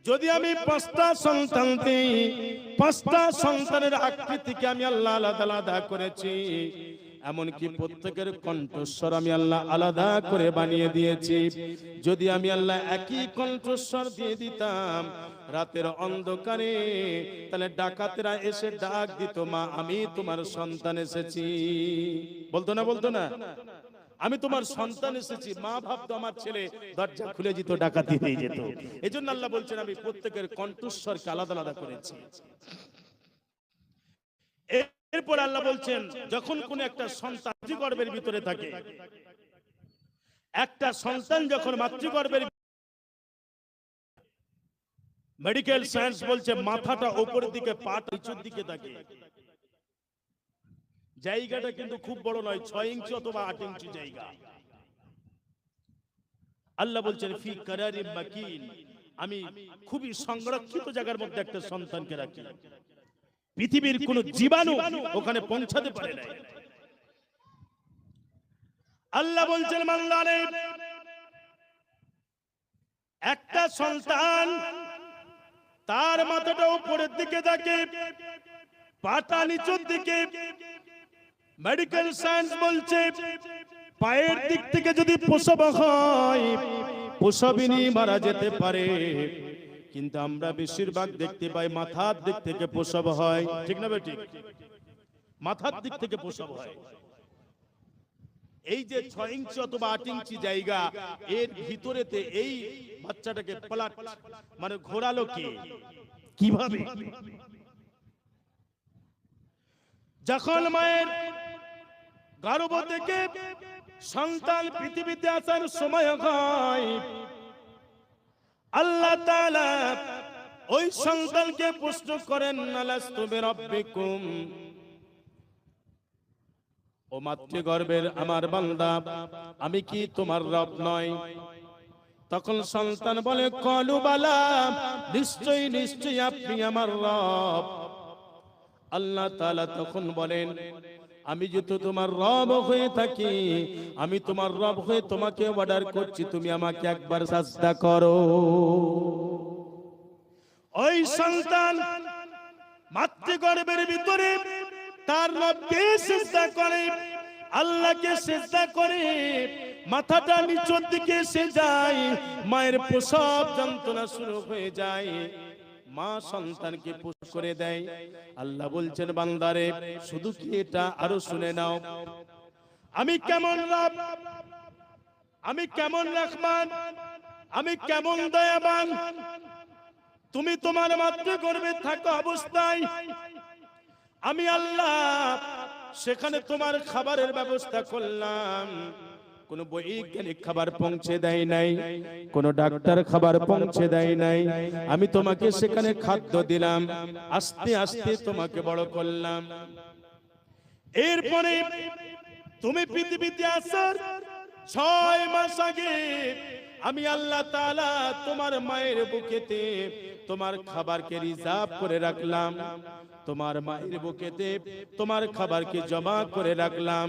যদি আমি 5টা সন্তান দিই, 5টা সন্তানের আকৃতিকে আমি আল্লাহ আলাদা আলাদা করেছি, এমনকি প্রত্যেকের কণ্ঠস্বর আমি আল্লাহ আলাদা করে বানিয়ে দিয়েছি। যদি আমি আল্লাহ একই কণ্ঠস্বর দিয়ে দিতাম রাতের অন্ধকারে, তাহলে ডাকাতেরা এসে ডাক দিত, মা আমি তোমার সন্তান এসেছি। বলতো না? বলতো না? আমি তোমার সন্তান এসেছি। মা ভাবতো আমার ছেলে, দরজা খুলে যেত, ডাকাতি হয়ে যেত। এজন্য আল্লাহ বলছেন আমি প্রত্যেকের কণ্ঠস্বরকে আলাদা আলাদা করেছি। এরপর আল্লাহ বলছেন যখন কোন একটা সন্তান মাতৃগর্ভের ভিতরে থাকে, একটা সন্তান যখন মাতৃগর্ভের, মেডিকেল সায়েন্স বলছে মাথাটা উপরের দিকে, পাটা নিচের দিকে থাকে, জায়গাটা কিন্তু খুব বড় নয়, 6 ইঞ্চি অথবা 8 ইঞ্চি জায়গা। আল্লাহ বলছেন ফি কারারিম মাকিন, আমি খুবই সংরক্ষিত জায়গার মধ্যে একটা সন্তানকে রাখি, পৃথিবীর কোন জীবাণু ওখানে পৌঁছাতে পারে না। আল্লাহ বলছেন বান্দারে একটা সন্তান তার মাথাটা উপরের দিকে থাকে, পাটা নিচের দিকে। মেডিকেল সায়েন্স বলছে পায়ের দিক থেকে যদি প্রসব হয়, প্রসবিনী মারা যেতে পারে, কিন্তু আমরা বেশিরভাগ দেখতে পাই মাথার দিক থেকে প্রসব হয়। ঠিক না বেঠিক? মাথার দিক থেকে প্রসব হয়। এই যে 6 ইঞ্চি অথবা 8 ইঞ্চি জায়গা, এর ভিতরেতে এই বাচ্চাটাকে পালাট মানে ঘোরালো কে, কিভাবে? যখন মায়ের গর্ভ থেকে সন্তান পৃথিবীতে আসার সময় হয়, আল্লাহ তাআলা ওই সন্তানকে প্রশ্ন করেন আলাস্তু বিরাব্বিকুম, ও মাতৃগর্ভের আমার বান্দা আমি কি তোমার রব নয়? তখন সন্তান বলে ক্বালু বালা, নিশ্চয়ই নিশ্চয়ই আপনি আমার রব। আল্লাহ তাআলা তখন বলেন আমি যদি তোমার রব হয়ে থাকি, আমি তোমার রব হয়ে তোমাকে অর্ডার করছি তুমি আমাকে একবার সাজদা করো। ওই সন্তান মাতৃগর্ভের ভিতরে তার রবকে সিজদা করে, আল্লাহকে সিজদা করে, মাথাটা নিচের দিকে এসে যায়, মায়ের প্রসব যন্ত্রণা শুরু হয়ে যায়, মা সন্তানকে পুশ করে দেয়। আল্লাহ বলছেন বান্দারে শুধু কি এটা, আরো শুনে নাও আমি কেমন রব, আমি কেমন রহমান, আমি কেমন দয়াবান। তুমি তোমার মাতৃগর্ভে থাকা অবস্থায় আমি আল্লাহ সেখানে তোমার খাবারের ব্যবস্থা করলাম, কোন বৈজ্ঞানিক খাবার পৌঁছে দেয় নাই, কোন ডাক্তার খাবার পৌঁছে দেয় নাই, আমি তোমাকে সেখানে খাদ্য দিলাম, আস্তে আস্তে তোমাকে বড় করলাম। এরপরে তুমি পৃথিবীতে আসার 6 মাস আগে আমি আল্লাহ তাআলা তোমার মায়ের বুকেতে তোমার খাবারকে রিজার্ভ করে রাখলাম, তোমার মায়ের বুকেতে তোমার খাবারকে জমা করে রাখলাম।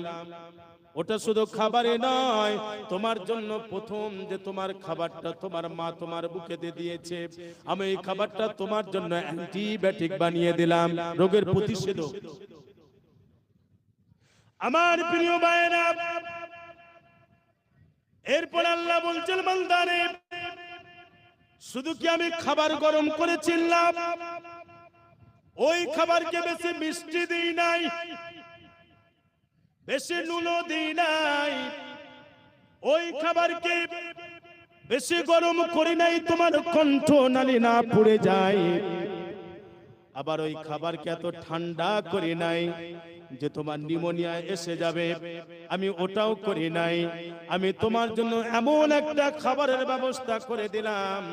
ওটা শুধু খাবারে নয়, তোমার জন্য প্রথম যে তোমার খাবারটা তোমার মা তোমার বুকেতে দিয়েছে, আমি এই খাবারটা তোমার জন্য অ্যান্টিবায়োটিক বানিয়ে দিলাম, রোগের প্রতিষেধক। আমার প্রিয় ভাইরা, এরপর আল্লাহ বলছেন বান্দারে, শুধু কি আমি খাবার গরম করেছিলাম, ওই খাবারকে বেশি মিষ্টি দিই নাই, বেশি নুনও দিই নাই, ওই খাবারকে বেশি গরম করি নাই তোমার কণ্ঠ নালী না পুড়ে যায়। আবার ওই খাবারকে এত ঠান্ডা করি নাই যে তোমার নিউমোনিয়া এসে যাবে, আমি ওটাও করি নাই। আমি তোমার জন্য এমন একটা খাবারের ব্যবস্থা করে দিলাম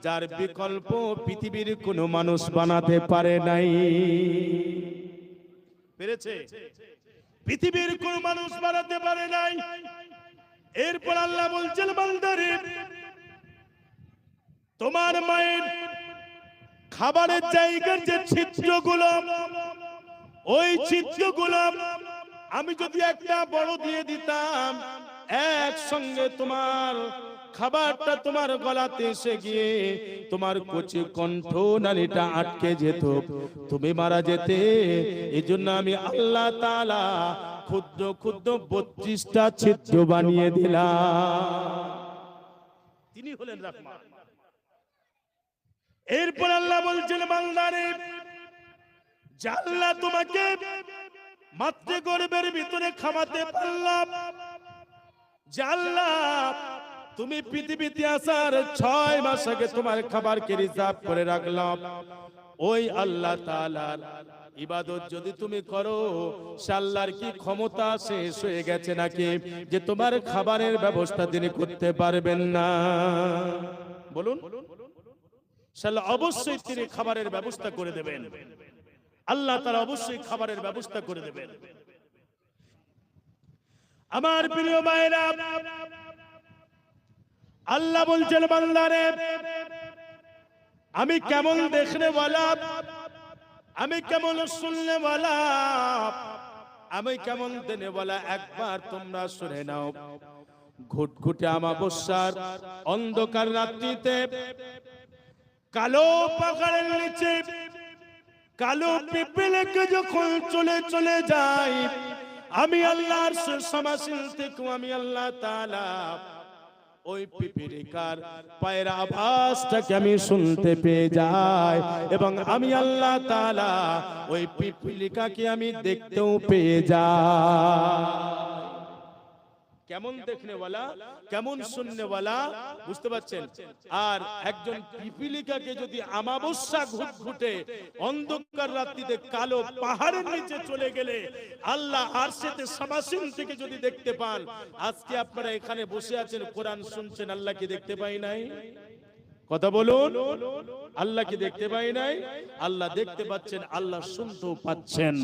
যার বিকল্প পৃথিবীর কোনো মানুষ বানাতে পারে নাই। পেরেছে? পৃথিবীর কোন মানুষ বানাতে পারে নাই। এরপর আল্লাহ বলছেন বান্দারে, তোমার মায়ের খাবারের জায়গার যে ছিদ্রগুলো, ওই ছিদ্রগুলো আমি যদি একটা বড় দিয়ে দিতাম, একসঙ্গে তোমার খাবারটা তোমার গলাতে এসে গিয়ে তোমার কচি কণ্ঠ নালীটা আটকে যেত, তুমি মারা যেতে। এই জন্য আমি আল্লাহ তাআলা ক্ষুদ্র ক্ষুদ্র 32টা ছিদ্র বানিয়ে দিলাম। তিনি হলেন রহমান। এরপর আল্লাহ বলছেন বান্দারে, আল্লাহ তোমাকে মাতৃগর্ভের ভিতরে খাওয়াতে পারলাম, আল্লাহ তুমি পৃথিবীতে আসার 6 মাস আগে তোমার খাবারকে রিজার্ভ করে রাখলাম। ওই আল্লাহ তাআলার ইবাদত যদি তুমি করো, সে আল্লাহর কি ক্ষমতা শেষ হয়ে গেছে নাকি যে তোমার খাবারের ব্যবস্থা তিনি করতে পারবেন না? বলুন। আল্লাহ অবশ্যই তিনি খাবারের ব্যবস্থা করে দেবেন। আল্লাহ তাআলা অবশ্যই খাবারের ব্যবস্থা করে দেবেন। আমার প্রিয় ভাইরা, আল্লাহ বলছেন বান্দারে, আমি কেমন দেখনে ওয়ালা, আমি কেমন শুনলে ওয়ালা, আমি কেমন দেনে ওয়ালা, একবার তোমরা শুনে নাও। ঘুটঘুটে অমাবস্যার অন্ধকার রাত্রিতে কালো পাহাড়ের নিচে কালো পিপড়েকে যখন চলে চলে যায়, আমি আল্লাহর সমাসীন থেকে আমি আল্লাহ তাআলা ওই পিপড়িকার পায়ের আওয়াজটাকে আমি শুনতে পেয়ে যাই, এবং আমি আল্লাহ তাআলা ওই পিপড়িকাকে আমি দেখতেও পেয়ে যাই। কেমন দেখনে ওয়ালা, কেমন শুননে ওয়ালা, বুঝতে পারছেন? আর একজন পিপীলিকাকে যদি অমাবস্যা ঘুটঘুটে অন্ধকার রাত্রিতে কালো পাহাড়ের নিচে চলে গেলে আল্লাহ আরশেতে সমাসীন থেকে যদি দেখতে পান, আজকে আপনারা এখানে বসে আছেন, কোরআন শুনছেন, আল্লাহ কি দেখতে পাই নাই? কথা বলুন। আল্লাহ কি দেখতে পাই নাই? আল্লাহ দেখতে পাচ্ছেন, আল্লাহ শুনতেও পাচ্ছেন।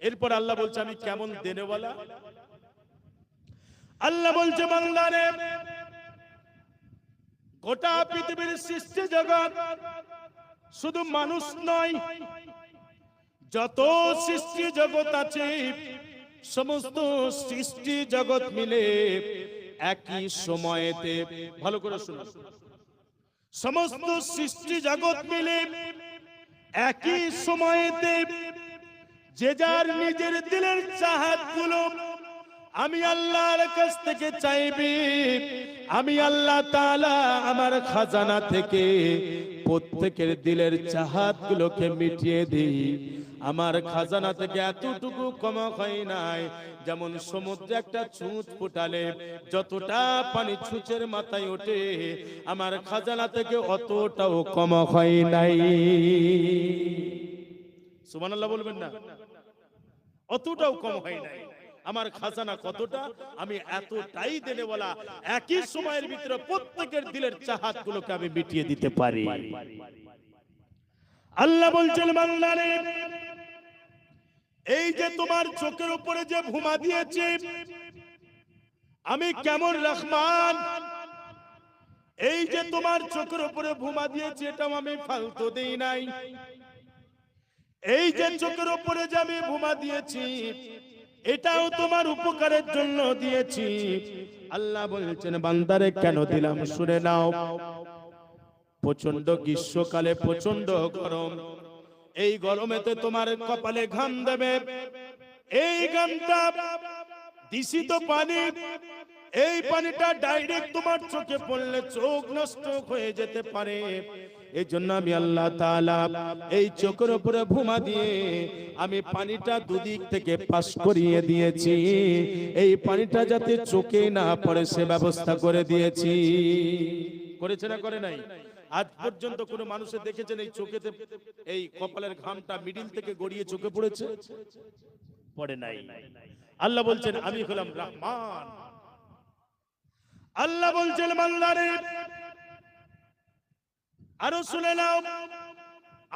এরপর আল্লাহ বলছে, আমি কেমন দেনেওয়ালা। আল্লাহ বলছে বান্দারে, গোটা পৃথিবীর সৃষ্টি জগৎ শুধু মানুষ নয়, যত সৃষ্টি জগৎ আছে সমস্ত সৃষ্টি জগৎ মিলে একই সময়েতে, ভালো করে শুনুন, সমস্ত সৃষ্টি জগৎ মিলে একই সময়েতে যে যার নিজের দিলের চাহাতগুলো আমি আল্লাহর কাছ থেকে চাইবে, আমি আল্লাহ তাআলা আমার খাজানা থেকে প্রত্যেকের দিলের চাহাতগুলোকে মিটিয়ে দিই। আমার খাজানা থেকে এতটুকু কম হয় নাই, যেমন সমুদ্রে একটা ছুঁচ ফোটালে যতটা পানি ছুঁচের মাথায় ওঠে, আমার খাজানা থেকে অতটাও কম হয় নাই। সুবহানাল্লাহ বলবেন না? অতটাও কম হয় নাই। আমার খাজানা কতটা, আমি এতটাই দেনেওয়ালা, একই সময়ের ভিতরে প্রত্যেকের দিলের চাহাতগুলোকে আমি মিটিয়ে দিতে পারি। আল্লাহ বলছেন বান্দারে, এই যে তোমার চোখের উপরে যে ভুমা দিয়েছি, আমি কেমন রহমান, এই যে তোমার চোখের উপরে ভুমা দিয়েছি এটাও আমি ফালতু দেই নাই। এই যে চোখের উপরে যে আমি ভুমা দিয়েছি এটাও তোমার উপকারের জন্য দিয়েছি। আল্লাহ বলছেন বান্দারে কেন দিলাম শুনে নাও। প্রচন্ড গ্রীষ্মকালে প্রচন্ড গরম, এই গরমেতে তোমার কপালে ঘাম দেবে, এই ঘামটা দূষিত পানি, এই পানিটা ডাইরেক্ট তোমার চোখে পড়লে চোখ নষ্ট হয়ে যেতে পারে। এই জন্য আমি আল্লাহ তাআলা এই চোখের উপরে ভুমা দিয়ে আমি পানিটা দুদিক থেকে পাস করিয়ে দিয়েছি, এই পানিটা যাতে চোখে না পড়ে সে ব্যবস্থা করে দিয়েছি। করেছে না করে নাই? আজ পর্যন্ত কোন মানুষে দেখেছেন এই চোখেতে এই কপালের ঘামটা মিডিল থেকে গড়িয়ে চোখে পড়েছে? পড়ে নাই। আল্লাহ বলছেন আমি হলাম রহমান। আল্লাহ বলছেন বান্দারে আরো শুনে নাও,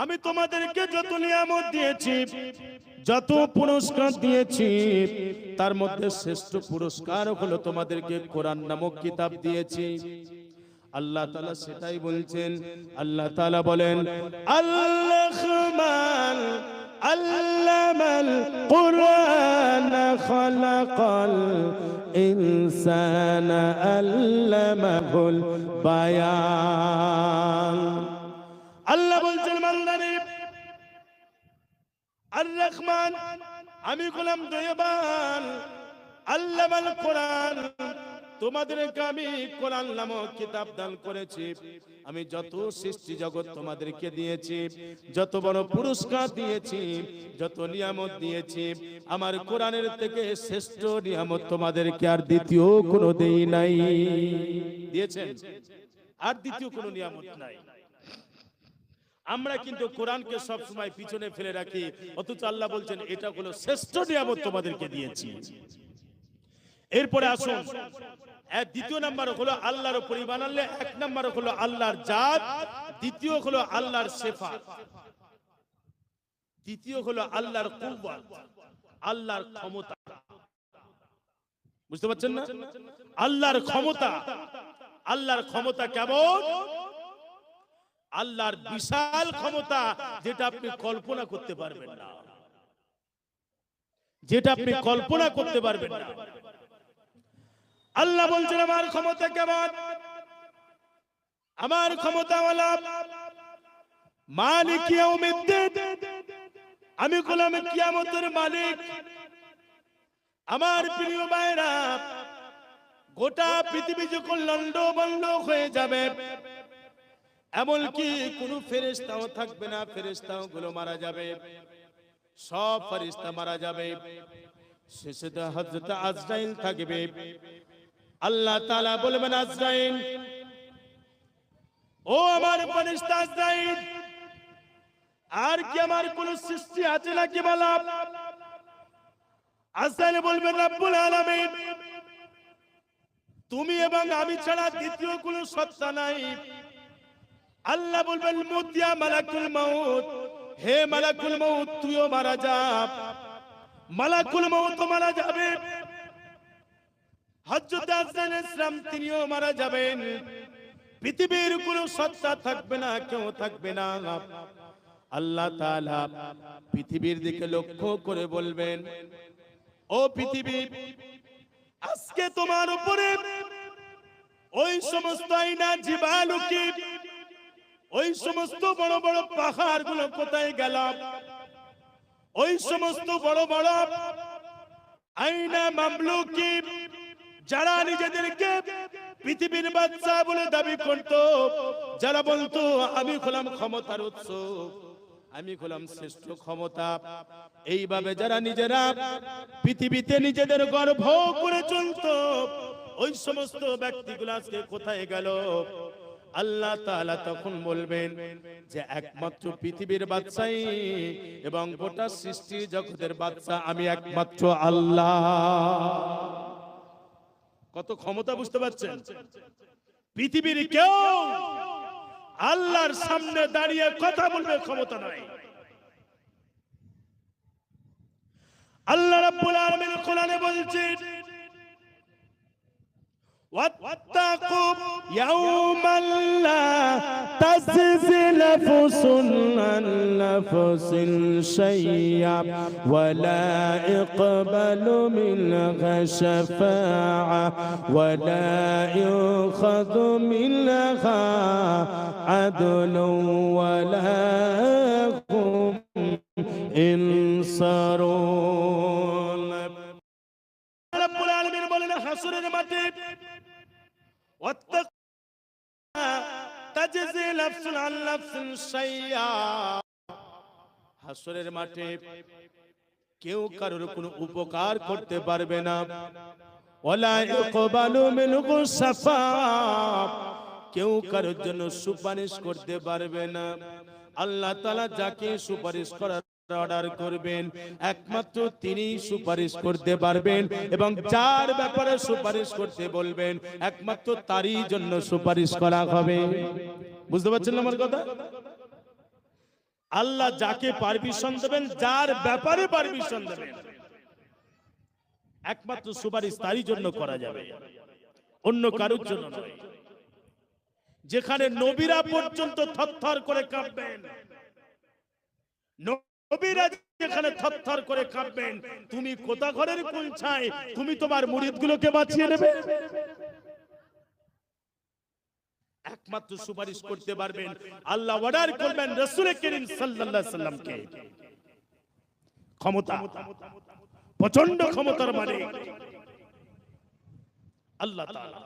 আমি তোমাদেরকে যত নিয়ামত দিয়েছি, যত পুরস্কার দিয়েছি, তার মধ্যে শ্রেষ্ঠ পুরস্কার হলো তোমাদেরকে কোরআন নামক কিতাব দিয়েছি। আল্লাহ তাআলা সেটাই বলছেন। আল্লাহ তাআলা বলেন আল-রহমান আল্লামাল কুরআন খালাকাল ইনসানা আল্লামাহুল বায়ান। আল্লাহ বলছেন বান্দারে আর-রহমান আমি গোলাম দয়াবান, আল্লামাল কুরআন তোমাদেরকে আমি কোরআন নামক কিতাব দান করেছি। আমি যত সৃষ্টি জগৎ তোমাদেরকে দিয়েছি, যত বড় পুরস্কার দিয়েছি, যত নিয়ামত দিয়েছি, আমার কোরআনের থেকে শ্রেষ্ঠ নিয়ামত তোমাদেরকে আর দ্বিতীয় কোনো দেই নাই। দিয়েছেন? আর দ্বিতীয় কোনো নিয়ামত নাই। আমরা কিন্তু কোরআনকে সব সময় পিছনে ফেলে রাখি, অথচ আল্লাহ বলছেন এটা হলো শ্রেষ্ঠ নিয়ামত তোমাদেরকে দিয়েছি। এরপরে আসুন, দ্বিতীয় নাম্বার হলো আল্লাহর উপর ঈমান আনলে, এক নাম্বার হলো আল্লাহর জাত, দ্বিতীয় হলো আল্লাহর সিফাত, তৃতীয় হলো আল্লাহর কুওয়াত, আল্লাহর ক্ষমতা। বুঝতে পারছেন না? আল্লাহর ক্ষমতা, আল্লাহর ক্ষমতা কেমন? আল্লাহর বিশাল ক্ষমতা, যেটা আপনি কল্পনা করতে পারবেন না, যেটা আপনি কল্পনা করতে পারবেন না। আল্লাহ বলছেন আমার ক্ষমতা কেমন? আমার ক্ষমতা ওয়ালা মালিক ইয়াউমিদ্দিন, আমি গোলাম কিয়ামতের মালিক। আমার প্রিয় ভাইরা, গোটা পৃথিবী যখন লন্ডভন্ড হয়ে যাবে, এমনকি কোন ফেরেশতাও থাকবে না, ফেরেশতাও গুলো মারা যাবে, সব ফেরেশতা মারা যাবে, শেষে তো হযরত আজরাইল থাকবে। আল্লাহ তাআলা বলবেন আজরাইল, ও আমার ফেরেশতা আজরাইল, আর কি আমার কোন সৃষ্টি আছে নাকি বলো? আজরাইল বলবেন রব্বুল আলামিন, তুমি এবং আমি ছাড়া দ্বিতীয় কোন সত্তা নাই। আল্লাহ বলবেন মুতিয়া মালাকুল মাউত, হে মালাকুল মাউত তুইও মারা যা। মালাকুল মাউত মারা যাবে, হযরত আজরাইল ইসলাম তিনিও মারা যাবেন। পৃথিবীর কোন সত্তা থাকবে না, কেউ থাকবে না। আল্লাহ তাআলা পৃথিবীর দিকে লক্ষ্য করে বলবেন, ও পৃথিবী, আজকে তোমার উপরে ওই সমস্ত আইনা জিবালুকি, ওই সমস্ত বড় বড় পাহাড় গুলো কোথায় গেল? ওই সমস্ত বড় বড় আইনা মামলুকি, যারা নিজেদেরকে পৃথিবীর বাদশা বলে দাবি করত, যারা বলতো আমি হলাম ক্ষমতার উৎস, আমি হলাম শ্রেষ্ঠ ক্ষমতা, এইভাবে যারা নিজেরা পৃথিবীতে নিজেদের গর্ব করে চলতো, ওই সমস্ত ব্যক্তিগুলো আজকে কোথায় গেল? আল্লাহ তাআলা তখন বলবেন যে একমাত্র পৃথিবীর বাদশাই এবং গোটা সৃষ্টি জগতের বাদশা আমি একমাত্র আল্লাহ। কত ক্ষমতা বুঝতে পারছেন? পৃথিবীর কেউ আল্লাহর সামনে দাঁড়িয়ে কথা বলবে ক্ষমতা নাই। আল্লাহ রাব্বুল আলামিন কোরআনে বলছেন واتقوا يوما لا تجزي نفس عن نفس شيئا ولا يقبل منها شفاعة ولا يؤخذ منها عدل ولا هم ينصرون رب العالمين বলেন হাসরের মাঠে হাসরের মাঠে কেউ কারোর কোনো উপকার করতে পারবে না ওয়ালা ইকবালু মিনহু শাফাআত কেউ কারোর জন্য সুপারিশ করতে পারবে না আল্লাহ তাআলা যাকে সুপারিশ করার অর্ডার করবেন একমাত্র তিনি সুপারিশ করতে পারবেন এবং যার ব্যাপারে সুপারিশ করতে বলবেন একমাত্র তারই জন্য সুপারিশ করা হবে বুঝতে পারছেন আমার কথা আল্লাহ যাকে পারমিশন দেবেন যার ব্যাপারে পারমিশন দেবেন একমাত্র সুপারিশ তারই জন্য করা যাবে অন্য কারোর জন্য নয় যেখানে নবীরা পর্যন্ত থরথর করে কাঁপবেন নবীরা যেখানে থরথর করে কাঁপবেন তুমি কোথা ঘরের কোন ছাই তুমি তোমার মুরিদগুলোকে বাঁচিয়ে নেবে একমাত্র সুপারিশ করতে পারবেন আল্লাহ অর্ডার করবেন রাসূল করিম সাল্লাল্লাহু আলাইহি সাল্লামকে ক্ষমতা প্রচন্ড ক্ষমতার মালিক আল্লাহ তাআলা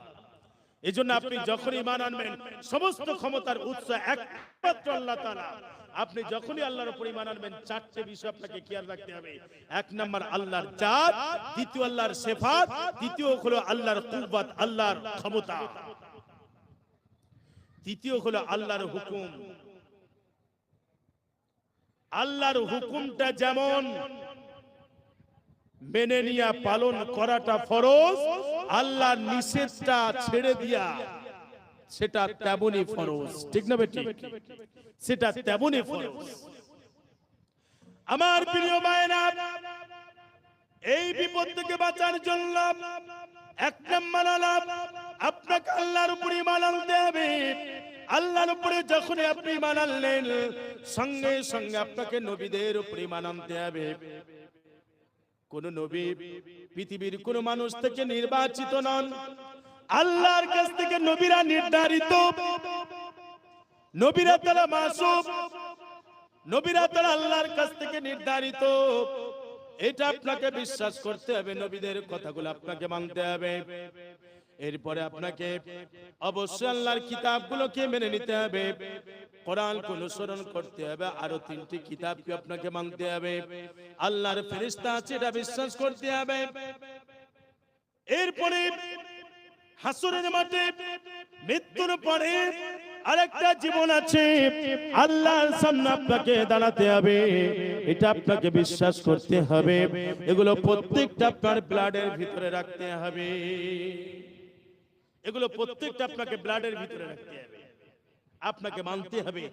এজন্য আপনি যখন ঈমান আনবেন সমস্ত ক্ষমতার উৎস একমাত্র আল্লাহ তাআলা আপনি যখনই আল্লাহর উপর ঈমান আনবেন চারটি বিষয় আপনাকে খেয়াল রাখতে হবে এক নাম্বার আল্লাহর জাত দ্বিতীয় আল্লাহর সিফাত তৃতীয় হলো আল্লাহর কুওয়াত আল্লাহর ক্ষমতা তৃতীয় হলো আল্লাহর হুকুম আল্লাহর হুকুমটা যেমন মেনে নিয়া পালন করাটা ফরজ আল্লাহর নিষেধটা ছেড়ে দিয়া সেটা তেমনই ফরজ ঠিক না বেটি সেটা তেমনই ফরজ আমার প্রিয় মায়েরা এই বিপদ থেকে বাঁচার জন্য এক নম্বর আপনাকে আল্লাহর উপরে ঈমান আনতে হবে আল্লাহর উপরে যখন আপনি ঈমান আনলেন সঙ্গে সঙ্গে আপনাকে নবীদের উপরে ঈমান আনতে হবে কোন নবী পৃথিবীর কোন মানুষ থেকে নির্বাচিত নন আল্লাহর কাছ থেকে নবীরা নির্ধারিত নবীরা তারা মাসুম নবীরা তারা আল্লাহর কাছ থেকে নির্ধারিত এটা আপনাকে বিশ্বাস করতে হবে নবীদের কথাগুলো আপনাকে মানতে হবে এরপরে আপনাকে অবশ্যই আল্লাহর কিতাবগুলোকে মেনে নিতে হবে কোরআনকে অনুসরণ করতে হবে আরো তিনটি কিতাবকে আপনাকে মানতে হবে আল্লাহর ফেরেশতা আছে এটা বিশ্বাস করতে হবে এরপরে হাসরের মাঠে মৃত্যুর পরে আরেকটা জীবন আছে আল্লাহর সামনে আপনাকে দাঁড়াতে হবে এটা আপনাকে বিশ্বাস করতে হবে এগুলো প্রত্যেকটা আপনার ব্লাডের ভিতরে রাখতে হবে এগুলো প্রত্যেকটা আপনাকে ব্লাডের ভিতরে রাখতে হবে আপনাকে মানতে হবে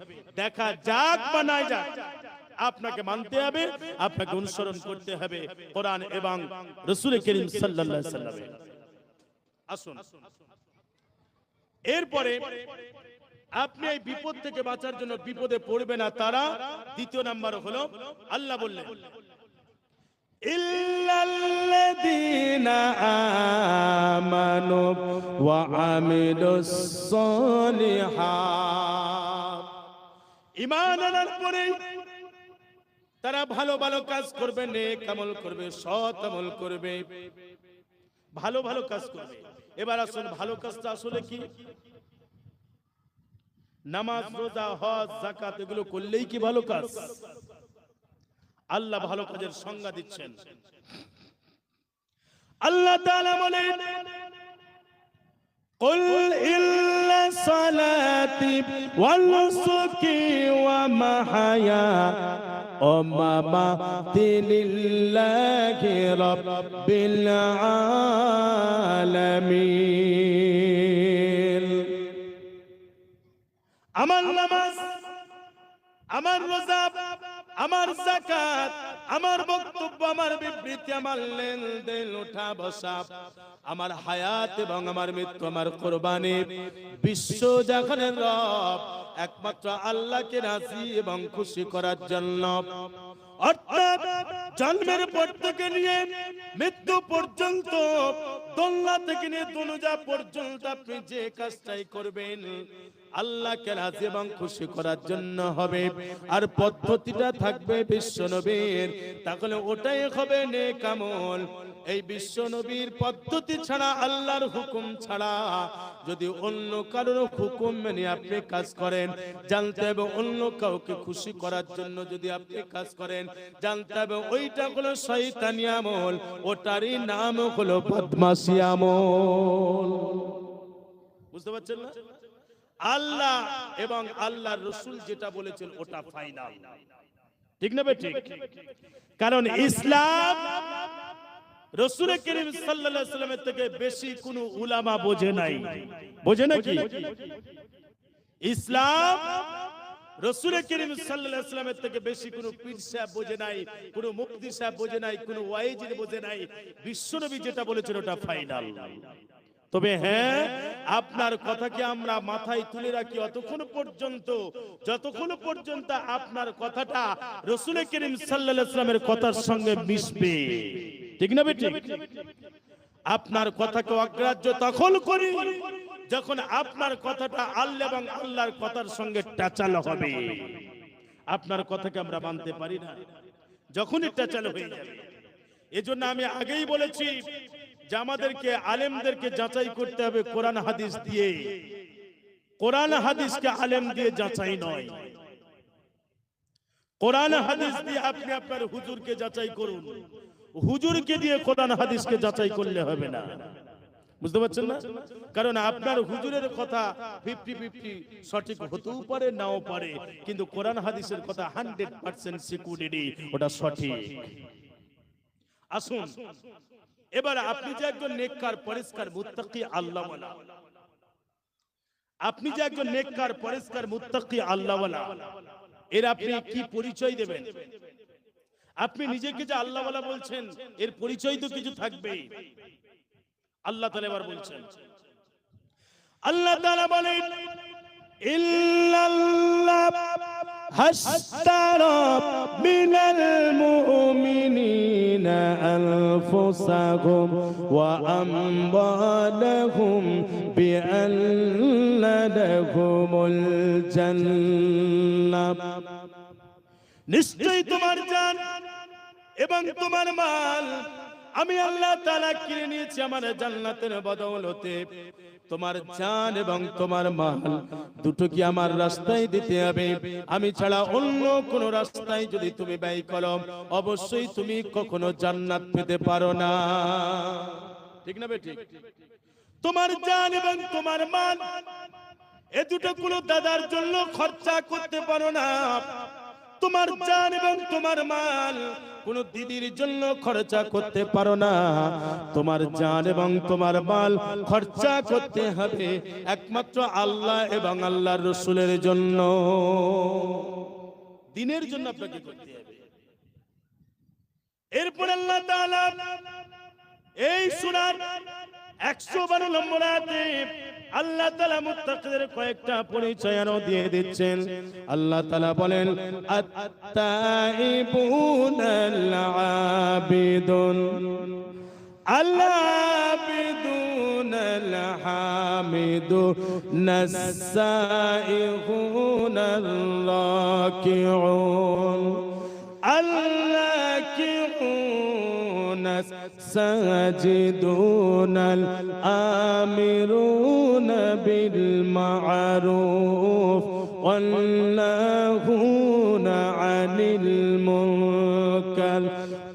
দেখা যাক বা না যাক আপনাকে মানতে হবে আপনাকে অনুসরণ করতে হবে কোরআন এবং রাসূল করিম সাল্লাল্লাহু আলাইহি ওয়াসাল্লাম আসুন এরপরে আপনি এই বিপদ থেকে বাঁচার জন্য বিপদে পড়বে না তারা দ্বিতীয় নাম্বার হলো আল্লাহ বললেন ইল্লাল্লাযীনা আমানু ওয়া আমিলুস সলিহাত ঈমান আনার পরে তারা ভালো ভালো কাজ করবে নেক আমল করবে সৎ আমল করবে ভালো ভালো কাজ করবে এবার আসুন ভালো কাজটা আসলে কি নামাজ রোজা হজ যাকাত এগুলো করলেই কি ভালো কাজ আল্লাহ ভালো কাজের সংজ্ঞা দিচ্ছেন আল্লাহ তাআলা বলেন কুল ইল্লা সালাতি ওয়াল নুসুকি ওয়া মাহায়া ওয়া মামাতি লিল্লাহি রাব্বিল আলামিন আমার নামাজ আমার রোজা আমার যাকাত আমার বক্তব্য, আমার বিবৃতি, আমার লেনদেন, ওঠা বসা, আমার হায়াত এবং আমার মৃত্যু, আমার কোরবানি বিশ্ব জাহানের রব একমাত্র আল্লাহকে রাজি এবং খুশি করার জন্য। অর্থাৎ জন্মের পর থেকে নিয়ে মৃত্যু পর্যন্ত, দোলনা থেকে নিয়ে দুনুজা পর্যন্ত আপনি যে কাজটাই করবেন আল্লাহকে রাজি এবং খুশি করার জন্য হবে। আর পদ্ধতিটা থাকবে বিশ্বনবীর, তাহলে ওটাই হবে নেক আমল। এই বিশ্বনবীর পদ্ধতি ছাড়া, আল্লাহর হুকুম ছাড়া যদি অন্য কারোর হুকুম মেনে আপনি কাজ করেন, জানতে হবে অন্য কাউকে খুশি করার জন্য যদি আপনি কাজ করেন, জানতে হবে ওইটা হলো শয়তানি আমল, ওটারই নাম হলো বদমাশি আমল। বুঝতে পারছেন না? আল্লাহ এবং আল্লাহর রাসূল যেটা বলেছেন ওটা ফাইনাল, ঠিক না? ঠিক। কারণ ইসলাম রাসূল করিম সাল্লাল্লাহু আলাইহি ওয়াসাল্লামের থেকে বেশি কোনো উলামা বোঝে নাই। বোঝে নাকি? ইসলাম রাসূল করিম সাল্লাল্লাহু আলাইহি ওয়াসাল্লামের থেকে বেশি কোনো পীর সাহেব বোঝে নাই, কোনো মুফতি সাহেব বোঝে নাই, কোনো ওয়াইজ বোঝে নাই। বিশ্বনবী যেটা বলেছেন ওটা ফাইনাল। তবে হ্যাঁ, আপনার কথাকে আমরা মাথায় তুলে রাখি যতক্ষণ পর্যন্ত আপনার কথাটা রাসূল করিম সাল্লাল্লাহু আলাইহি ওয়াসাল্লামের কথার সঙ্গে মিশবে, ঠিক না? ঠিক। আপনার কথাকে অগ্রাহ্য তখন করি যখন আপনার কথাটা আল্লাহ এবং আল্লাহর কথার সঙ্গে টাচালো হবে। আপনার কথাকে আমরা মানতে পারি না যখনই টাচালো হয়ে যাবে। এজন্য আমি আগেই বলেছি যে আমাদেরকে, আলেমদেরকে যাচাই করতে হবে কোরআন হাদিস দিয়ে। কোরআন হাদিসকে আলেম দিয়ে যাচাই নয়, কোরআন হাদিস দিয়ে আপনি আপনার হুজুরকে যাচাই করুন। হুজুরকে দিয়ে কোরআন হাদিসকে যাচাই করলে হবে না। বুঝতে পারছেন না? কারণ আপনার হুজুরের কথা 50-50 সঠিক হতেও পারে, নাও পারে, কিন্তু কোরআন হাদিসের কথা 100% সিকিউরিটি, ওটা সঠিক। আসুন এবার, আপনি যে একজন নেককার, পরিষ্কার, মুত্তাকি, আল্লাহওয়ালা, আপনি যে একজন নেককার, পরিষ্কার, মুত্তাকি, আল্লাহওয়ালা, এর আপনি কি পরিচয় দেবেন? আপনি নিজেকে যে আল্লাহওয়ালা বলছেন, এর পরিচয় তো কিছু থাকবে। আল্লাহ তাআলা এবার বলছেন, আল্লাহ তাআলা বলেন, ইল্লাল্লাহ হাশতারা মিনাল মুমিনিনা আনফুসাহুম ওয়া আমওয়ালাহুম বিআন্না লাহুমুল জান্নাহ। নিশ্চয়ই তোমার জান এবং তোমার মাল আমি আল্লাহ তাআলা কিনে নিয়েছি আমার জান্নাতের বদৌলতে। তোমার জান এবং তোমার মাল দুটো কি আমার রাস্তায় দিতে হবে। আমি ছাড়া অন্য কোন রাস্তায় যদি তুমি ব্যয় করো, অবশ্যই তুমি কখনো জান্নাত পেতে পারো না, ঠিক না? ঠিক। তোমার জান এবং তোমার মাল এ দুটো কোনো দাদার জন্য খরচা করতে পারো না। তোমার জান এবং তোমার মাল কোন দিদির জন্য খরচা করতে পারো না। তোমার জান এবং তোমার মাল খরচা করতে হবে একমাত্র আল্লাহ এবং আল্লাহর রাসূলের জন্য, দ্বীনের জন্য আপনাকে করতে হবে। এরপর আল্লাহ তাআলা এই সূরার 112 নম্বর আয়াতে আল্লাহ তাআলা মুত্তাকিদের কয়েকটা পরিচয় আরো দিয়ে দিচ্ছেন। আল্লাহ তাআলা বলেন, আত-তাইবুনাল আবিদুন আল-আবিদুনাল হামিদুনাস সাইহুনার রাকিউন الراكعون الساجدون الآمرون بالمعروف والناهون عن المنكر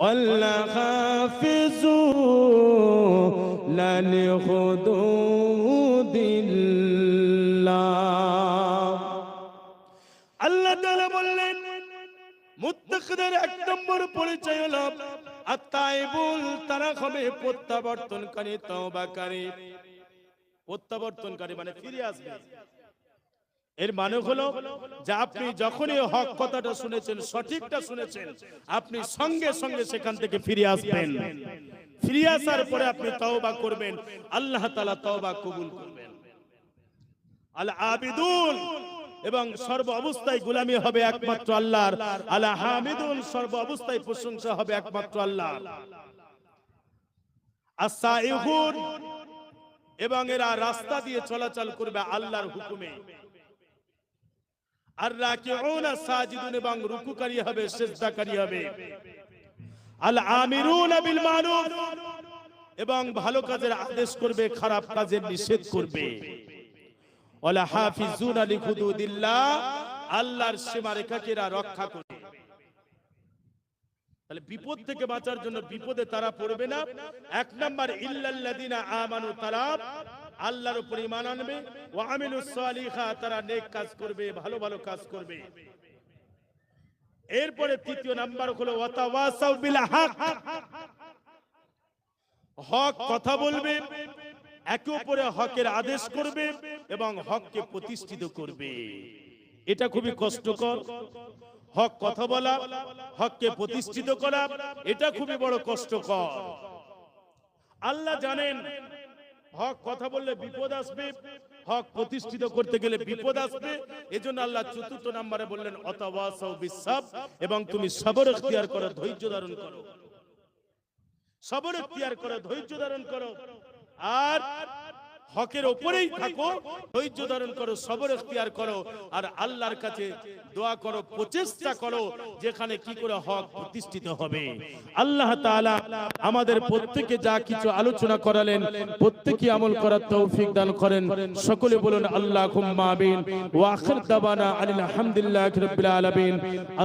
والحافظون لحدود الله। আল্লাহ তাআলা বললেন, মুত্তাকিদের এক নম্বর পরিচয় হলো আত-তাইবুল, তারা হবে প্রত্যাবর্তনকারী, তওবাকারী। প্রত্যাবর্তনকারী মানে ফিরে আসবে। এর মানে হলো যে আপনি যখনই হক কথাটা শুনেছেন, সঠিকটা শুনেছেন, আপনি সঙ্গে সঙ্গে সেখান থেকে ফিরে আসবেন। ফিরে আসার পরে আপনি তওবা করবেন, আল্লাহ তাআলা তওবা কবুল করবেন। আল আবিদুন, এবং সর্ব অবস্থায় গোলামি হবে একমাত্র আল্লাহর। আল হামিদুন, সর্ব অবস্থায় প্রশংসা হবে একমাত্র আল্লাহর। আস-সাইহুন, এবং এরা রাস্তা দিয়ে চলাচল করবে আল্লাহর হুকুমে। আর রাকিউন সাজিদুন, এবং রুকুকারী হবে, সিজদাকারী হবে। আল আমিরুন বিল মারুফ, এবং ভালো কাজের আদেশ করবে, খারাপ কাজের নিষেধ করবে। ওয়ালা হাফিজুনা লিহুদুদিল্লাহ, আল্লাহর সীমারেখাকে এরা রক্ষা করবে। তাহলে বিপদ থেকে বাঁচার জন্য বিপদে তারা পড়বে না। এক নাম্বার ইল্লাল্লাযিনা আমানু, তারা আল্লাহর উপর ঈমান আনবে। ওয়া আমিলুস সালিহাত, তারা নেক কাজ করবে, ভালো ভালো কাজ করবে। এরপরে তৃতীয় নাম্বার হলো ওয়াতাওয়াসাউ বিল হক, হক কথা বলবে, একে অপরে হকের আদেশ করবে এবং হককে প্রতিষ্ঠিত করবে। এটা খুবই কষ্টকর। হক কথা বলা, হককে প্রতিষ্ঠিত করা, এটা খুবই বড় কষ্টকর। আল্লাহ জানেন হক কথা বললে বিপদ আসবে, হক প্রতিষ্ঠিত করতে গেলে বিপদ আসবে। এজন্য আল্লাহ চতুর্থ নম্বরে বললেন ওয়াতাওয়াসাউ বিস-সাবর, এবং তুমি সবর ইখতিয়ার করো, ধৈর্য ধারণ করো। সবর ইখতিয়ার করো, ধৈর্য ধারণ করো, আর হকের উপরেই থাকো, ধৈর্য ধারণ করো, সবর ইখতিয়ার করো, আর আল্লাহর কাছে দোয়া করো, প্রচেষ্টা করো যেখানে কি করে হক প্রতিষ্ঠিত হবে। আল্লাহ তাআলা আমাদের প্রত্যেককে যা কিছু আলোচনা করালেন প্রত্যেকই আমল করার তৌফিক দান করেন। সকলে বলুন আল্লাহুম্মা আমিন। ওয়া আখির দাওয়ানা আলহামদুলিল্লাহি রাব্বিল আলামিন।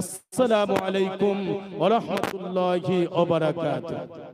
আসসালামু আলাইকুম ওয়া রাহমাতুল্লাহি ওয়া বারাকাতুহু।